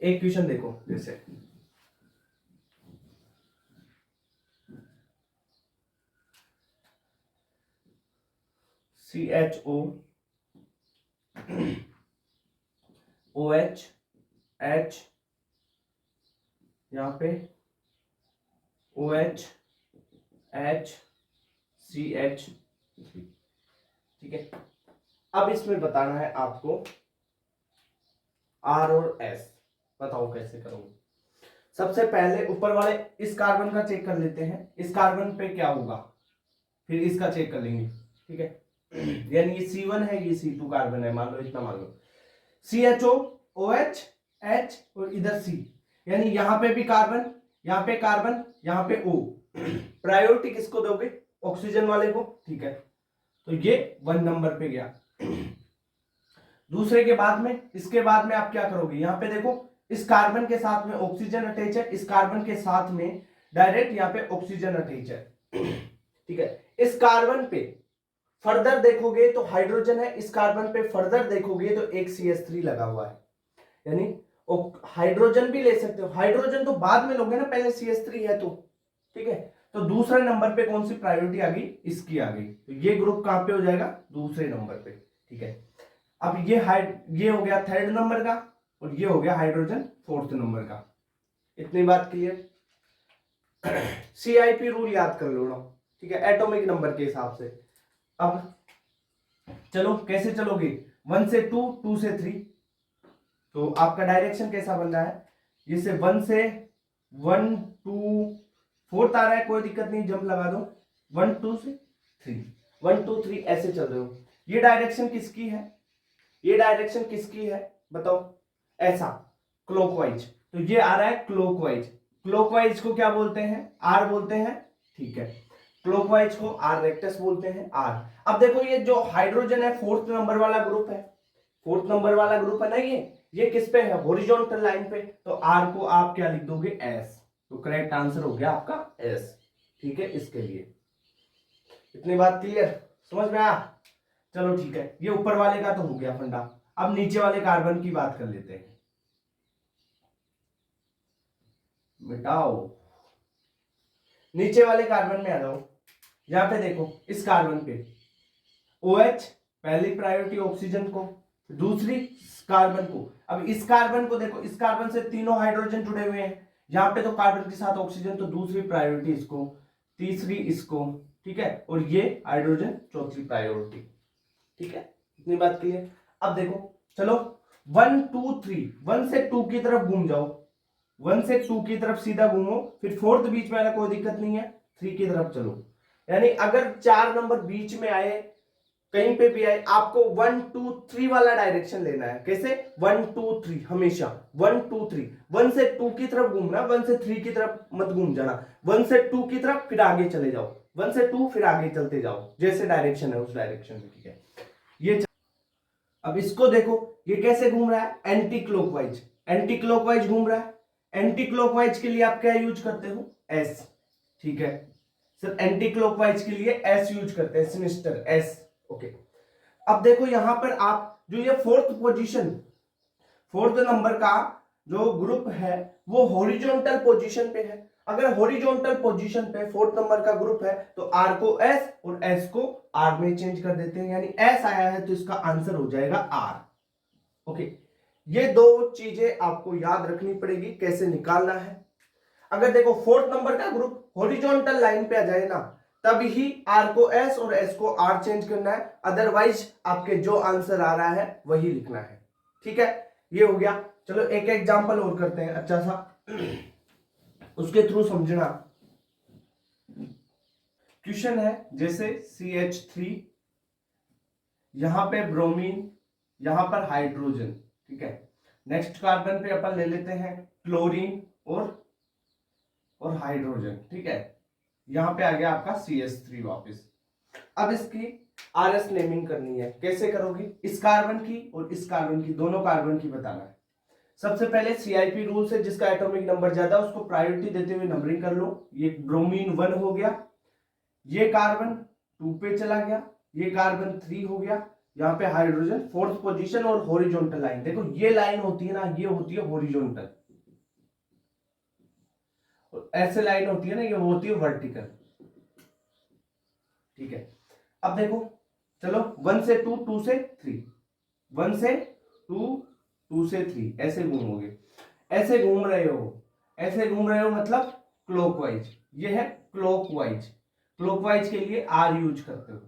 [SPEAKER 1] एक क्वेश्चन देखो, जैसे CHO OH H, यहां पे OH H CH, ठीक है। अब इसमें बताना है आपको R और S, बताओ कैसे करोगे। सबसे पहले ऊपर वाले इस कार्बन का चेक कर लेते हैं, इस कार्बन पे क्या होगा, फिर इसका चेक कर लेंगे। ठीक है, यानी ये C1 है, ये C2 कार्बन है, मान लो इतना मान लो। CHO OH H और इधर C, यानी यहां पे भी कार्बन, यहां पे कार्बन, यहां पे O। प्रायोरिटी किसको दोगे? ऑक्सीजन वाले को, ठीक है। तो ये 1 नंबर पे गया। दूसरे के बाद में, इसके बाद में आप क्या करोगे, यहां पे देखो इस कार्बन के साथ में ऑक्सीजन अटैच है, इस कार्बन के साथ में डायरेक्ट यहां पे ऑक्सीजन अटैच है, ठीक है। इस कार्बन पे फर्दर देखोगे तो हाइड्रोजन है, इस कार्बन पे फर्दर देखोगे तो एक CH3 लगा हुआ है, यानी हाइड्रोजन भी ले सकते हो, हाइड्रोजन तो बाद में लोगे ना, पहले CH3 है तो, ठीक है। तो दूसरे नंबर पे कौन सी प्रायोरिटी आ गई? इसकी आ गई। तो ये ग्रुप कहां पे हो जाएगा? दूसरे नंबर पे, ठीक है। अब ये हो गया 3rd नंबर का, और ये हो गया हाइड्रोजन 4th नंबर का। इतनी बात क्लियर? CIP रूल याद कर लो, ठीक है, एटॉमिक नंबर के हिसाब से। अब चलो कैसे चलोगे? 1 से 2, 2 से 3। तो आपका डायरेक्शन कैसा बन रहा है? जैसे 1 से 1 2 4 आ रहा है, कोई दिक्कत नहीं, जंप लगा दो। 1 2 से 3, 1 2 3 ऐसे चल रहे हो। ये डायरेक्शन किसकी है? ये डायरेक्शन किसकी है बताओ? ऐसा क्लॉकवाइज। तो ये आ रहा है क्लॉकवाइज। क्लॉकवाइज को क्या बोलते हैं? आर बोलते हैं, ठीक है। क्लॉकवाइज को आर रेक्टस बोलते हैं, आर। अब देखो ये जो हाइड्रोजन है 4th नंबर वाला ग्रुप है, 4th नंबर वाला ग्रुप है ना, ये किस पे है? हॉरिजॉन्टल लाइन पे। तो आर को आप क्या लिख दोगे? एस। तो करेक्ट आंसर हो गया आपका एस, ठीक है, इसके लिए। इतनी बात क्लियर? समझ में आया? चलो ठीक है, ये ऊपर वाले का तो हो गया फंडा। अब नीचे वाले कार्बन की बात कर लेते हैं। मिटाओ, नीचे वाले कार्बन में आ जाओ। यहां पे देखो इस कार्बन पे OH पहली प्रायोरिटी ऑक्सीजन को, दूसरी कार्बन को। अब इस कार्बन को देखो, इस कार्बन से तीनों हाइड्रोजन जुड़े हुए हैं, यहां पे तो कार्बन के साथ ऑक्सीजन, तो दूसरी प्रायोरिटी इसको, तीसरी इसको, ठीक है, और ये हाइड्रोजन चौथी प्रायोरिटी, ठीक है। इतनी बात क्लियर? अब देखो चलो 1 2 3, 1 से 2 की तरफ घूम जाओ, 1 से 2 की तरफ सीधा घूमो, फिर 4th बीच में आना, कोई दिक्कत नहीं है, 3 की तरफ चलो। यानी अगर 4 नंबर बीच में आए, कहीं पे भी आए, आपको 1 2 3 वाला डायरेक्शन लेना है। कैसे? 1 2 3, हमेशा 1 2 3। 1 से 2 की तरफ घूमना, 1 से 3 की तरफ मत घूम जाना। 1 से 2 की तरफ, फिर आगे चले जाओ, 1 से 2 फिर आगे चलते जाओ, जैसे डायरेक्शन है उस डायरेक्शन में, ठीक है। ये अब इसको देखो, ये कैसे घूम रहा है? एंटी क्लॉकवाइज, एंटी क्लॉकवाइज घूम रहा है। एंटी क्लॉकवाइज के लिए आप क्या यूज करते हो? एस, ठीक है सर, एंटी क्लॉकवाइज के लिए एस यूज करते हैं, सिनिस्टर एस, ओके। अब देखो यहां पर आप जो ये 4th पोजीशन, 4th नंबर का जो ग्रुप है वो हॉरिजॉन्टल पोजीशन पे है। अगर हॉरिजॉन्टल पोजीशन पे 4th नंबर का ग्रुप है तो आर को एस और एस को आर में चेंज कर देते हैं, यानी एस आया है तो इसका आंसर हो जाएगा आर, ओके। ये दो चीजें आपको याद रखनी पड़ेगी, कैसे निकालना है। अगर देखो 4th नंबर का ग्रुप हॉरिजॉन्टल लाइन पे आ जाए ना, तब ही आर को एस और एस को आर चेंज करना है, अदरवाइज आपके जो आंसर आ रहा है वही लिखना है, ठीक है। ये हो गया। चलो एक एग्जांपल और करते हैं अच्छा सा, उसके थ्रू समझना। क्वेश्चन है जैसे CH3, यहां पे ब्रोमीन, यहां पर हाइड्रोजन, ठीक है। नेक्स्ट कार्बन पे अपन ले लेते हैं क्लोरीन और हाइड्रोजन, ठीक है। यहां पे आ गया आपका CH3 वापस। अब इसकी RS नेमिंग करनी है, कैसे करोगे? इस कार्बन की और इस कार्बन की, दोनों कार्बन की बताना है। सबसे पहले CIP रूल से जिसका एटॉमिक नंबर ज्यादा उसको प्रायोरिटी देते हुए नंबरिंग कर लो। ये ब्रोमीन 1 हो गया, ये कार्बन 2 पे चला गया, ये कार्बन 3 हो गया, यहाँ पे हाइड्रोजन 4th पोजीशन। और हॉरिजॉन्टल लाइन देखो, ये लाइन होती है ना, ये होती है हॉरिजॉन्टल, और ऐसे लाइन होती है ना, ये होती है वर्टिकल, ठीक है। अब देखो चलो 1 से 2, 2 से 3, 1 से 2, 2 से 3, ऐसे घूमोगे, ऐसे घूम रहे हो, ऐसे घूम रहे हो, मतलब क्लॉकवाइज। ये है क्लॉकवाइज, क्लॉकवाइज के लिए आर यूज करते हो।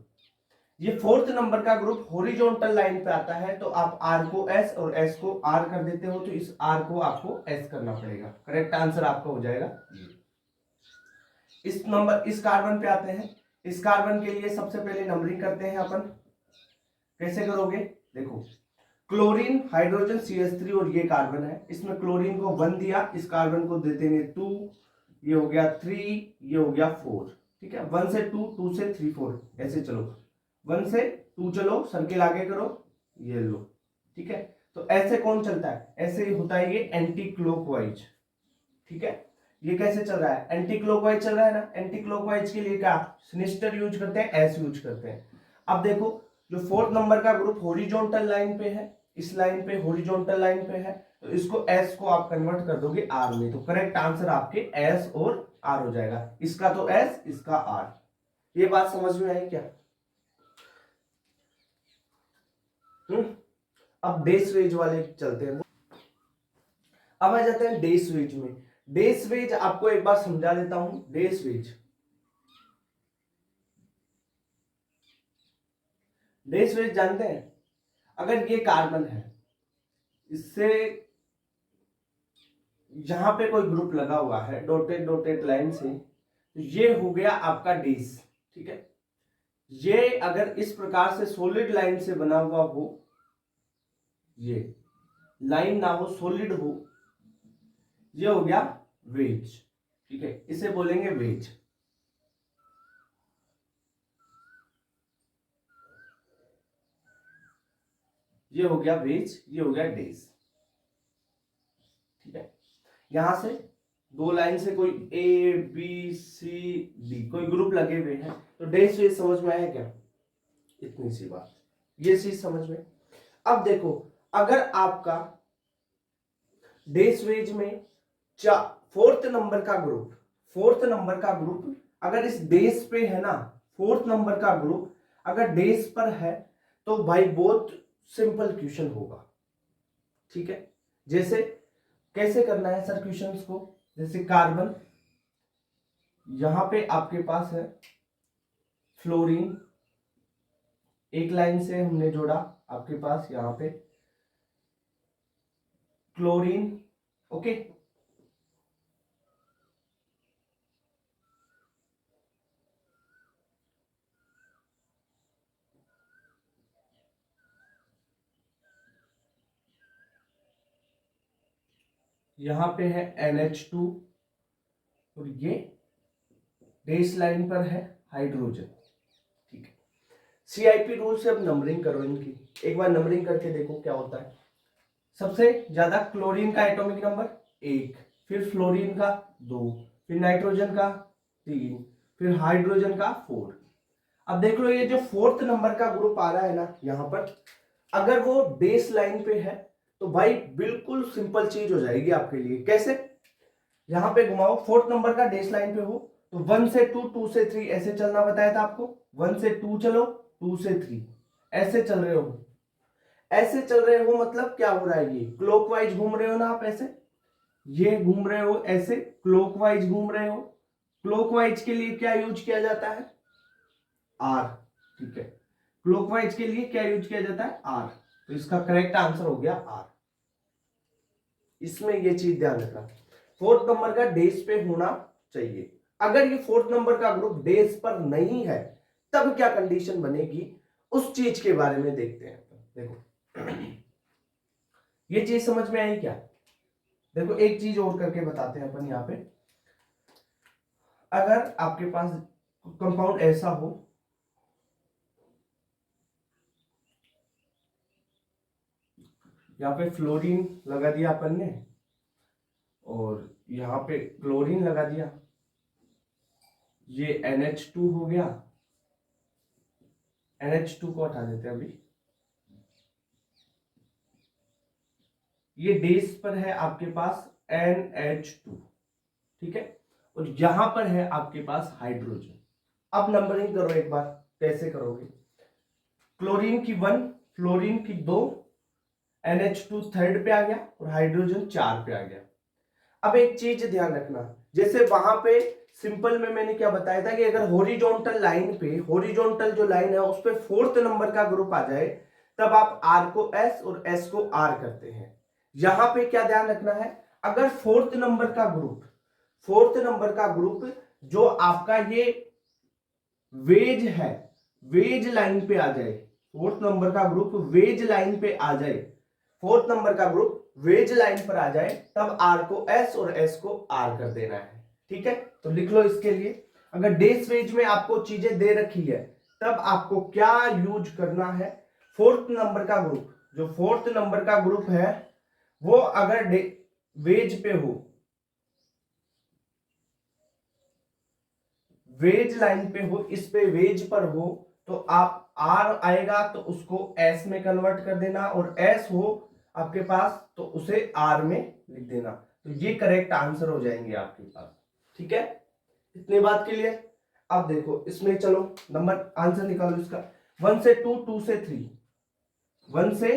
[SPEAKER 1] ये 4th नंबर का ग्रुप हॉरिजॉन्टल लाइन पे आता है, तो आप आर को एस और एस को आर कर देते हो, तो इस आर को आपको एस करना पड़ेगा। करेक्ट आंसर आपका हो जाएगा ये। इस कार्बन पे आते हैं। इस कार्बन के लिए सबसे पहले नंबरिंग करते हैं अपन। कैसे करोगे? देखो क्लोरीन, हाइड्रोजन, CH3 और ये कार्बन है। इसमें क्लोरीन को 1 दिया, इस कार्बन को देते हैं 2, ये हो गया 3, ये हो गया 4। ठीक है, 1 से 2, 2 से 3, 4 ऐसे चलो, 1 से 2 चलो, सर्किल आगे करो, ये लो। ठीक है, तो ऐसे कौन चलता है, ऐसे ही होता है ये एंटी क्लॉकवाइज। ठीक है, ये कैसे चल रहा है, एंटी क्लॉकवाइज चल रहा है ना। एंटी क्लॉकवाइज के लिए क्या सिनिस्टर यूज करते हैं, एस यूज करते हैं। अब देखो जो 4th नंबर का ग्रुप हॉरिजॉन्टल लाइन पे है, इस लाइन पे हॉरिजॉन्टल लाइन पे है, तो इसको एस को आप कन्वर्ट कर दोगे आर में, तो करेक्ट आंसर आपके एस और आर हो जाएगा। इसका तो एस, इसका आर। ये बात समझ में आई क्या? अब डेस वेज वाले चलते हैं। अब आ जाते हैं डेस वेज में। डेस वेज आपको एक बार समझा देता हूं। डेस वेज, डेस वेज जानते हैं, अगर ये कार्बन है, इससे यहां पे कोई ग्रुप लगा हुआ है डॉटेड डॉटेड लाइन से, तो ये हो गया आपका डेस। ठीक है, ये अगर इस प्रकार से सॉलिड लाइन से बना हुआ हो, ये लाइन ना हो, सॉलिड हो, ये हो गया वेज। ठीक है, इसे बोलेंगे वेज। ये हो गया वेज, ये हो गया डेज। ठीक है, यहां से दो लाइन से कोई ए बी सी डी कोई ग्रुप लगे हुए हैं, तो डेज वेज समझ में आया क्या? इतनी सी बात, ये चीज समझ में। अब देखो, अगर आपका डेज वेज में 4th नंबर का ग्रुप, 4th नंबर का ग्रुप अगर इस डेज पे है ना, 4th नंबर का ग्रुप अगर डेज पर है, तो भाई बहुत सिंपल क्वेश्चन होगा। ठीक है, जैसे कैसे करना है सर क्वेश्चंस को, जैसे कार्बन, यहां पे आपके पास है फ्लोरीन, एक लाइन से हमने जोड़ा, आपके पास यहां पे क्लोरीन। ओके, यहां पे है NH2 और ये बेस लाइन पर है हाइड्रोजन। ठीक है, CIP रूल से अब नंबरिंग करो इनकी, एक बार नंबरिंग करके देखो क्या होता है। सबसे ज्यादा क्लोरीन का एटॉमिक नंबर 1, फिर फ्लोरीन का 2, फिर नाइट्रोजन का 3, फिर हाइड्रोजन का 4। अब देख लो ये जो 4th नंबर का ग्रुप आ रहा है ना यहां पर, अगर वो बेस लाइन पे है तो भाई बिल्कुल सिंपल चीज हो जाएगी आपके लिए। कैसे, यहां पे घुमाओ, 4th नंबर का बेस लाइन पे हो तो 1 से 2, 2 से 3 ऐसे चलना बताया था आपको। 1 से 2 चलो, 2 से 3 ऐसे चल रहे हो। ऐसे चल रहे हो मतलब क्या हो रहा है, ये क्लॉकवाइज घूम रहे हो ना आप, ऐसे ये घूम रहे हो, ऐसे क्लॉकवाइज घूम रहे हो। क्लॉकवाइज के लिए क्या यूज किया जाता है, आर। ठीक है, क्लॉकवाइज के लिए क्या यूज किया जाता है, आर। तो इसका करेक्ट आंसर हो गया आर। इसमें ये चीज ध्यान रखना, 4th नंबर का डेज पे होना चाहिए। अगर ये 4th नंबर का ग्रुप डेज पर नहीं है, तब क्या कंडीशन बनेगी, उस चीज के बारे में देखते हैं। देखो ये चीज समझ में आई क्या? देखो एक चीज और करके बताते हैं अपन यहाँ पे। अगर आपके पास कंपाउंड ऐसा हो, यहाँ पे फ्लोरीन लगा दिया अपन ने और यहाँ पे क्लोरीन लगा दिया, ये NH2 हो गया। NH2 को हटा देते हैं अभी। ये बेस पर है आपके पास NH2। ठीक है, और यहां पर है आपके पास हाइड्रोजन। अब नंबरिंग करो एक बार, कैसे करोगे, क्लोरीन की 1, फ्लोरीन की 2, NH2 3rd पे आ गया और हाइड्रोजन 4 पे आ गया। अब एक चीज ध्यान रखना, जैसे वहां पे सिंपल में मैंने क्या बताया था कि अगर हॉरिजॉन्टल लाइन पे, हॉरिजॉन्टल जो लाइन है उस पे 4th नंबर का ग्रुप आ जाए, तब आप R को S और S को R करते हैं। यहां पे क्या ध्यान रखना है, अगर 4th नंबर का ग्रुप, 4th नंबर का ग्रुप जो आपका ये वेज है, वेज लाइन पे आ जाए, 4th नंबर का ग्रुप वेज लाइन पे आ जाए, फोर्थ नंबर का ग्रुप वेज लाइन पर आ जाए तब आर को एस और एस को आर कर देना है। ठीक है, तो लिख लो इसके लिए, अगर डेस वेज में आपको चीजें दे रखी है तब आपको क्या यूज करना है, फोर्थ नंबर का ग्रुप, जो फोर्थ नंबर का ग्रुप है वो अगर वेज पे हो, वेज लाइन पे हो, इस पे वेज पर हो, तो आप आर आएगा तो उसको एस में कन्वर्ट कर देना, और एस हो आपके पास तो उसे आर में लिख देना। तो ये करेक्ट आंसर हो जाएंगे आपके पास। ठीक है, इतनी बात क्लियर। अब देखो इसमें, चलो नंबर आंसर निकालो इसका। 1 से 2, 2 से 3, 1 से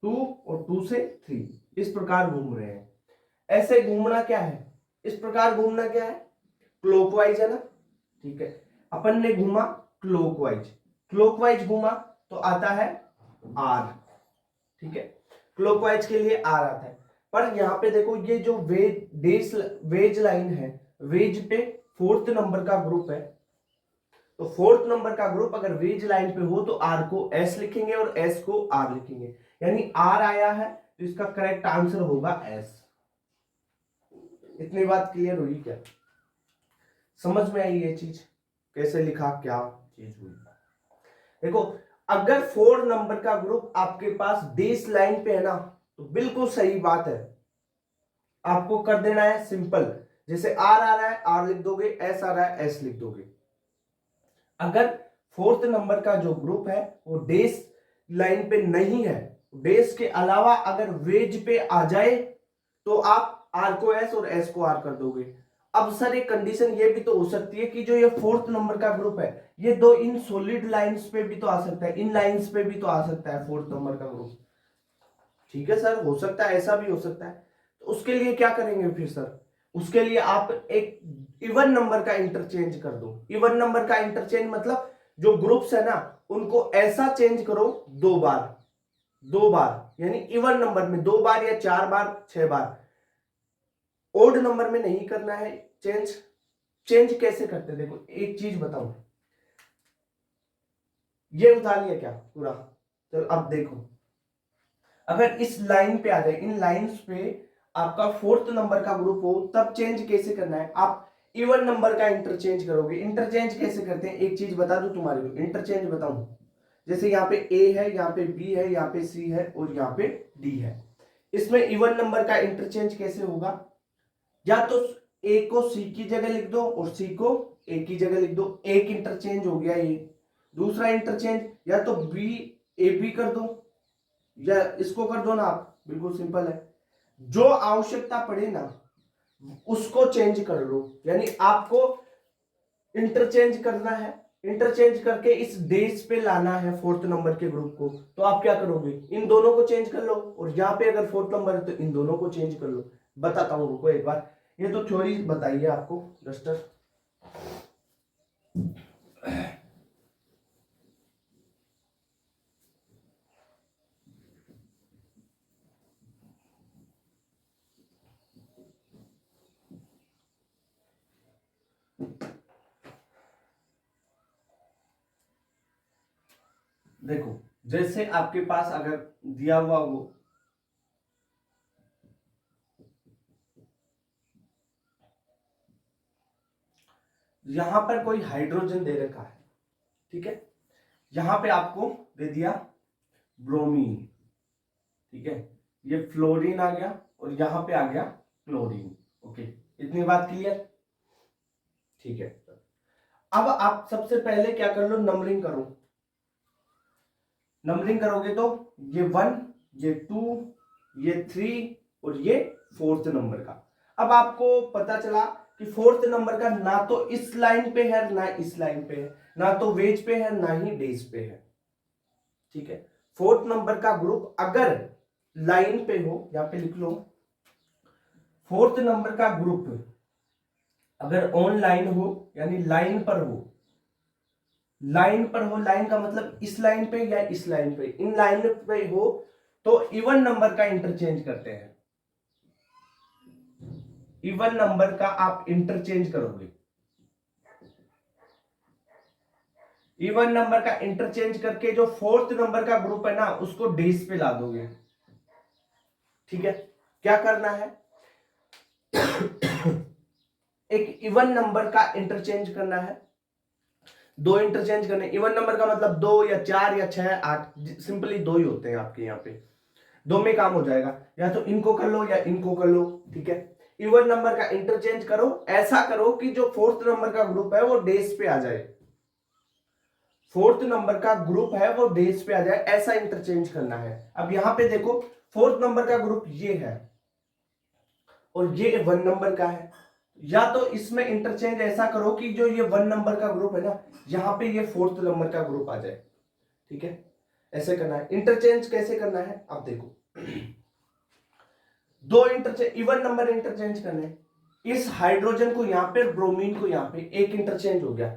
[SPEAKER 1] 2 और 2 से 3 इस प्रकार घूम रहे हैं। ऐसे घूमना क्या है, इस प्रकार घूमना क्या है, क्लॉकवाइज है ना। ठीक है, अपन ने घूमा क्लॉकवाइज, क्लॉकवाइज घूमा तो आता है आर। ठीक है, क्लॉकवाइज के लिए आर आता है। पर यहां पे देखो ये जो वेज लाइन है, वेज पे फोर्थ नंबर का ग्रुप है, तो फोर्थ नंबर का ग्रुप अगर वेज लाइन पे हो तो आर को एस लिखेंगे और एस को आर लिखेंगे, यानी आर आया है तो इसका करेक्ट आंसर होगा एस। इतनी बात क्लियर हुई क्या, समझ में आई ये चीज, कैसे लिखा, क्या चीज हुई। देखो अगर 4 नंबर का ग्रुप आपके पास बेस लाइन पे है ना, तो बिल्कुल सही बात है, आपको कर देना है सिंपल, जैसे आर आ रहा है आर लिख दोगे, एस आ रहा है एस लिख दोगे। अगर फोर्थ नंबर का जो ग्रुप है वो डेस लाइन पे नहीं है, डेस के अलावा अगर वेज पे आ जाए तो आप आर को एस और एस को आर कर दोगे। अब सर एक कंडीशन ये भी तो हो सकती है कि जो ये फोर्थ नंबर का ग्रुप है ये दो इन सॉलिड लाइंस पे भी तो आ सकता है, इन लाइंस पे भी तो आ सकता है फोर्थ नंबर का ग्रुप। ठीक है सर, हो सकता है, ऐसा भी हो सकता है। तो उसके लिए क्या करेंगे फिर सर, उसके लिए आप एक इवन नंबर का इंटरचेंज कर दो। इवन नंबर का इंटरचेंज मतलब जो ग्रुप्स है ना उनको ऐसा चेंज करो 2 बार, 2 बार यानी इवन नंबर में 2 बार या 4 बार 6 बार, ओड नंबर में नहीं करना है चेंज। चेंज कैसे करते, देखो एक चीज बताऊं, ये उठा लिया क्या पूरा, चलो अब देखो अगर इस लाइन पे आ जाए, इन लाइंस पे आपका फोर्थ नंबर का ग्रुप हो तब चेंज कैसे करना है, आप इवन नंबर का इंटरचेंज करोगे। इंटरचेंज कैसे करते हैं एक चीज बता दो तुम्हारे को, इंटरचेंज बताऊं, जैसे यहाँ पे ए है, यहाँ पे बी है, यहाँ पे सी है और यहाँ पे डी है, इसमें इवन नंबर का इंटरचेंज कैसे होगा, या तो ए को सी की जगह लिख दो और सी को ए की जगह लिख दो, एक इंटरचेंज हो गया ये। दूसरा इंटरचेंज या तो बी ए बी कर दो या इसको कर दो ना आप, बिल्कुल सिंपल है, जो आवश्यकता पड़े ना उसको चेंज कर लो, यानी आपको इंटरचेंज करना है, इंटरचेंज करके इस डेज पे लाना है फोर्थ नंबर के ग्रुप को, तो आप क्या करोगे, इन दोनों को चेंज कर लो, और यहाँ पे अगर फोर्थ नंबर है तो इन दोनों को चेंज कर लो। बताता हूं रुको एक बार, ये तो थ्योरी बताइए आपको डस्टर। देखो जैसे आपके पास अगर दिया हुआ वो यहां पर कोई हाइड्रोजन दे रखा है, ठीक है, यहां पे आपको दे दिया ब्रोमीन, ठीक है, ये फ्लोरीन आ गया और यहां पे आ गया क्लोरीन। ओके, इतनी बात क्लियर, ठीक है। अब आप सबसे पहले क्या कर लो, नंबरिंग करो, नंबरिंग करोगे तो ये 1, ये 2, ये 3 और ये फोर्थ नंबर का। अब आपको पता चला कि फोर्थ नंबर का ना तो इस लाइन पे है ना इस लाइन पे है, ना तो वेज पे है ना ही डेज पे है, ठीक है। फोर्थ नंबर का ग्रुप अगर लाइन पे हो, यहां पे लिख लो, फोर्थ नंबर का ग्रुप अगर ऑन लाइन हो यानी लाइन पर हो, लाइन पर हो, लाइन का मतलब इस लाइन पे या इस लाइन पे, इन लाइन पे हो तो इवन नंबर का इंटरचेंज करते हैं, इवन नंबर का आप इंटरचेंज करोगे, इवन नंबर का इंटरचेंज करके जो फोर्थ नंबर का ग्रुप है ना उसको डेज पे ला दोगे, ठीक है, क्या करना है, एक इवन नंबर का इंटरचेंज करना है, दो इंटरचेंज करने। इवन नंबर का मतलब 2 या 4 या 6 8, सिंपली 2 ही होते हैं आपके यहाँ पे, 2 में काम हो जाएगा, या तो इनको कर लो या इनको कर लो। ठीक है, इवन नंबर का इंटरचेंज करो, ऐसा करो कि जो फोर्थ नंबर का ग्रुप है वो डेज पे आ जाए, फोर्थ नंबर का ग्रुप है वो डेज पे आ जाए, ऐसा इंटरचेंज करना है। अब यहां पे देखो फोर्थ नंबर का ग्रुप ये है और ये 1 नंबर का है, या तो इसमें इंटरचेंज ऐसा करो कि जो ये 1 नंबर का ग्रुप है ना, यहां पे ये फोर्थ नंबर का ग्रुप आ जाए। ठीक है, ऐसे करना है। इंटरचेंज कैसे करना है आप देखो, दो इंटरचेंज इवन नंबर इंटरचेंज करने, इस हाइड्रोजन को यहां पे, ब्रोमीन को यहां पे, एक इंटरचेंज हो गया,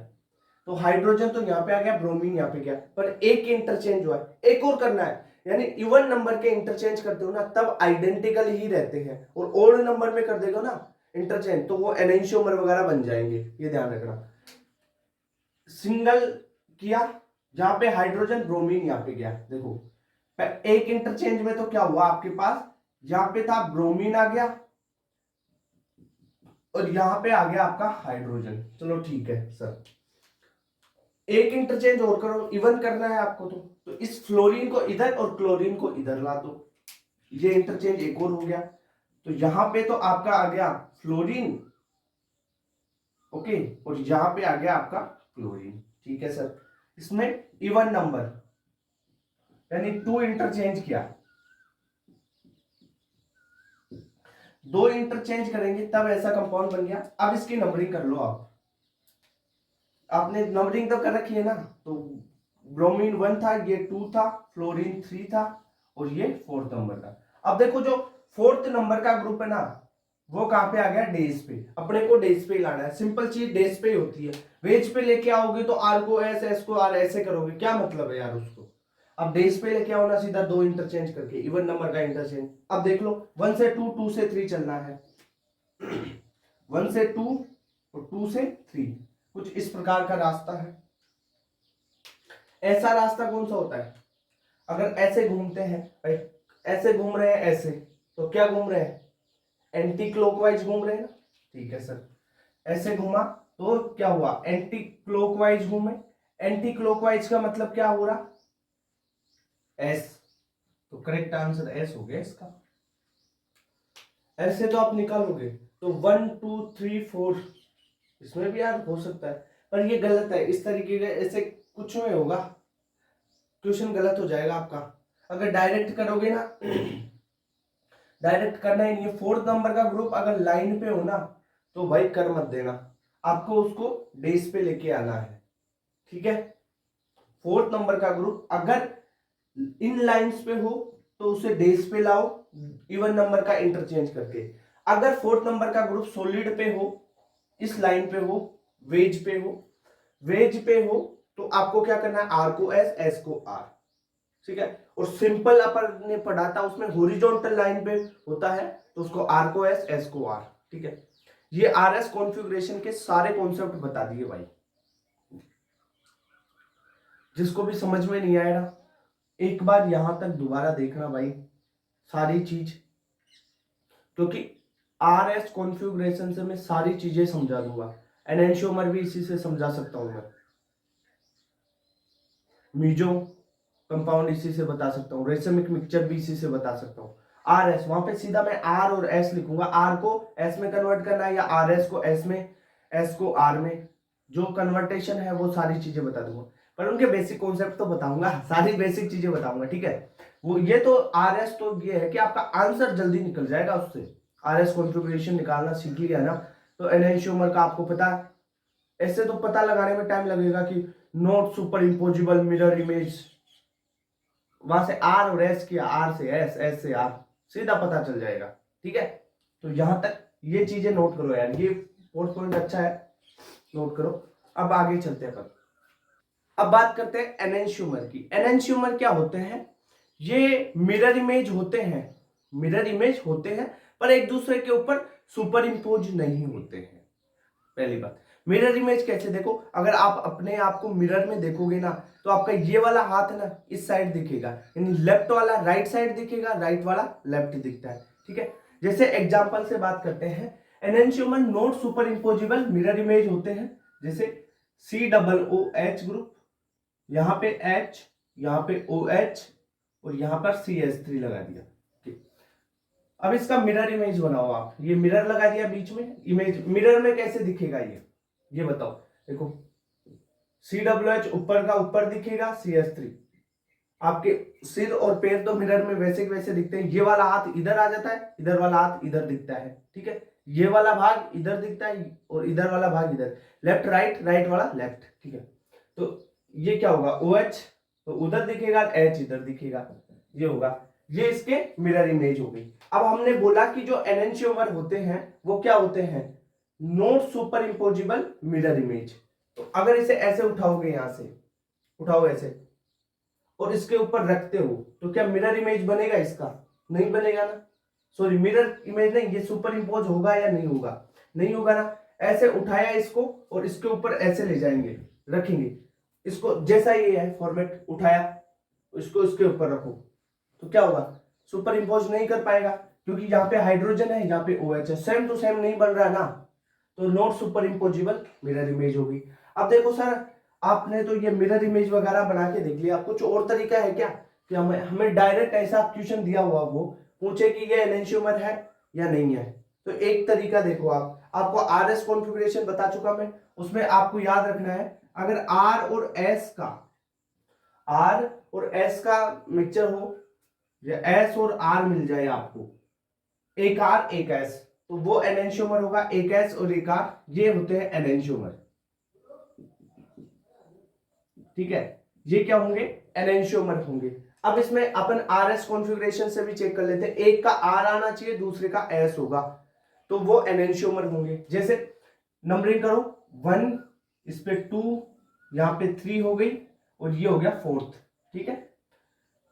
[SPEAKER 1] तो हाइड्रोजन तो यहां पे आ गया, ब्रोमीन यहां पे गया, पर एक इंटरचेंज हुआ है, एक और करना है। यानी इवन नंबर के इंटरचेंज करते हो ना तब आइडेंटिकल ही रहते हैं, और ओड नंबर में कर देगा ना इंटरचेंज तो वो एनेंशियोमर वगैरह बन जाएंगे, ये ध्यान रखना। सिंगल किया, जहां पे हाइड्रोजन ब्रोमीन यहां पे गया, देखो एक इंटरचेंज में तो क्या हुआ आपके पास, यहां पे था ब्रोमीन आ गया और यहां पे आ गया आपका हाइड्रोजन। चलो ठीक है सर, एक इंटरचेंज और करो, इवन करना है आपको तो इस फ्लोरीन को इधर और क्लोरीन को इधर ला दो, ये इंटरचेंज एक और हो गया, तो यहां पे तो आपका आ गया फ्लोरीन, ओके, और यहां पे आ गया आपका क्लोरीन। ठीक है सर, इसमें इवन नंबर यानी 2 इंटरचेंज किया, 2 इंटरचेंज करेंगे तब ऐसा कंपाउंड बन गया। अब इसकी नंबरिंग कर लो आप, आपने नंबरिंग तो कर रखी है ना, तो ब्रोमीन 1 था, ये 2 था, फ्लोरीन 3 था और ये 4th नंबर का। अब देखो जो 4th नंबर का ग्रुप है ना वो कहां पे आ गया, डेज पे, अपने को डेज पे लाना है, सिंपल चीज डेज पे ही होती है। वेज पे लेके आओगे तो आर को एस, एस को आर, ऐसे करोगे, क्या मतलब है यार उसको। अब डेज पे लेके आओ ना सीधा, 2 इंटरचेंज करके, इवन नंबर का इंटरचेंज। अब देख लो 1 से 2, 2 से 3 चलना है, 1 से 2 और 2 से 3, कुछ इस प्रकार का रास्ता है। ऐसा रास्ता कौन सा होता है, अगर ऐसे घूमते हैं भाई, ऐसे घूम रहे हैं ऐसे, तो क्या घूम रहे हैं, एंटी क्लॉकवाइज घूम रहे हैं ना। ठीक है सर, ऐसे घूमा तो क्या हुआ, एंटी क्लॉकवाइज घूमे, एंटी क्लॉकवाइज का मतलब क्या हो रहा, एस, तो करेक्ट आंसर एस हो गया इसका। ऐसे तो आप निकालोगे तो 1 2 3 4, इसमें भी यार हो सकता है, पर ये गलत है, इस तरीके का ऐसे कुछ में होगा, क्वेश्चन गलत हो जाएगा आपका। अगर डायरेक्ट करोगे ना, डायरेक्ट करना ही नहीं है, 4th नंबर का ग्रुप अगर लाइन पे हो ना तो भाई कर मत देना, आपको उसको डेज पे लेके आना है। ठीक है, 4th नंबर का ग्रुप अगर इन लाइंस पे हो तो उसे डेज पे लाओ, इवन नंबर का इंटरचेंज करके। अगर 4th नंबर का ग्रुप सॉलिड पे हो, इस लाइन पे हो, वेज पे हो, वेज पे हो तो आपको क्या करना है, आर को एस, एस को आर। ठीक है, और सिंपल अपन ने पढ़ा था उसमें हॉरिजॉन्टल लाइन पे होता है तो उसको आर को एस, एस को आर। ठीक है, ये आर एस कॉन्फ़िगरेशन के सारे कॉन्सेप्ट बता दिए भाई, जिसको भी समझ में नहीं आया ना एक बार यहां तक दोबारा देखना भाई सारी चीज, क्योंकि आर एस कॉन्फ़िगरेशन से मैं सारी चीजें समझा दूंगा, एनेंशियोमर भी इसी से समझा सकता हूं मैं, मीजो कंपाउंड इसी से बता सकता हूँ, रेसमिक मिक्सचर भी इसी से बता सकता हूँ। आर एस वहां पे सीधा मैं आर और एस लिखूंगा, आर को एस में कन्वर्ट करना है या आर एस को एस में, एस को आर में, जो कन्वर्टेशन है वो सारी चीजें बता दूंगा, पर उनके बेसिक कॉन्सेप्ट तो बताऊंगा, सारी बेसिक चीजें बताऊंगा। ठीक है, वो ये तो आर एस तो ये है कि आपका आंसर जल्दी निकल जाएगा उससे, आर एस कॉन्फ़िगरेशन निकालना सीख लिया ना तो एनेंशियोमर का आपको पता है। ऐसे तो पता लगाने में टाइम लगेगा कि not super imposable mirror image, वहां से आर और एस किया, आर से एस, एस से आर, सीधा पता चल जाएगा। ठीक है, तो यहां तक ये चीजें नोट करो यार, ये 4th पॉइंट अच्छा है, नोट करो। अब आगे चलते हैं, अब बात करते हैं एनेंशियोमर की। एनेंशियोमर क्या होते हैं, ये मिरर इमेज होते हैं, मिरर इमेज होते हैं पर एक दूसरे के ऊपर सुपर इम्पोज नहीं होते हैं, पहली बात। मिरर इमेज कैसे देखो, अगर आप अपने आप को मिरर में देखोगे ना तो आपका ये वाला हाथ है ना इस साइड दिखेगा, यानी लेफ्ट वाला राइट साइड दिखेगा, राइट वाला लेफ्ट दिखता है, ठीक है। जैसे एग्जांपल से बात करते हैं, enantiomer not super imposable mirror image होते हैं, जैसे COOH ग्रुप, यहाँ पे H, यहाँ पे OH और यहाँ पर CH3 लगा दिया। अब इसका मिरर इमेज बनाओ आप, ये मिरर लगा दिया बीच में, इमेज मिरर में कैसे दिखेगा ये बताओ। देखो COOH ऊपर का ऊपर दिखेगा, CH3 आपके सिर और पैर तो मिरर में वैसे के वैसे दिखते हैं, ये वाला हाथ इधर आ जाता है, इधर वाला हाथ इधर दिखता है, ठीक है। ये वाला भाग इधर दिखता है और इधर वाला भाग इधर, लेफ्ट राइट, राइट वाला लेफ्ट, ठीक है। तो ये क्या होगा, OH तो उधर दिखेगा, H इधर दिखेगा, ये होगा, ये इसके मिरर इमेज हो गई। अब हमने बोला कि जो एनेंशियोमर होते हैं वो क्या होते हैं, not super imposable mirror image. तो अगर इसे ऐसे उठाओगे, यहां से उठाओ ऐसे और इसके ऊपर रखते हो तो क्या मिरर इमेज बनेगा इसका, नहीं बनेगा ना, सॉरी मिरर इमेज नहीं, ये सुपर इम्पोज होगा या नहीं होगा, नहीं होगा ना। ऐसे उठाया इसको और इसके ऊपर ऐसे ले जाएंगे, रखेंगे इसको, जैसा ये है फॉर्मेट, उठाया इसको इसके ऊपर रखो तो क्या होगा, सुपर इम्पोज नहीं कर पाएगा, क्योंकि यहाँ पे हाइड्रोजन है, यहाँ पे OH है, सेम टू सेम नहीं बन रहा ना, तो not super imposable mirror image होगी। अब देखो सर, आपने तो ये मिरर इमेज वगैरह बना के देख लिया, कुछ और तरीका है क्या कि हमें डायरेक्ट ऐसा क्वेश्चन दिया हुआ वो पूछे कि ये एनेंशियोमर है या नहीं है। तो एक तरीका देखो, आपको RS कॉन्फ़िगरेशन बता चुका मैं, उसमें आपको याद रखना है, अगर R और S का मिक्सचर हो, या S और R मिल जाए आपको, एक R एक S, तो वो एनेंशियोमर होगा, एक S और एक R, ये होते हैं एनेंशियोमर, ठीक है, ये क्या होंगे, एनेंशियोमर होंगे। अब इसमें अपन RS कॉन्फ़िगरेशन से भी चेक कर लेते हैं, एक का R आना चाहिए, दूसरे का S होगा, तो वो एनेंशियोमर होंगे। जैसे नंबरिंग करो, 1 इस पे 2, यहाँ पे 3 हो गई और ये हो गया 4th, ठीक है।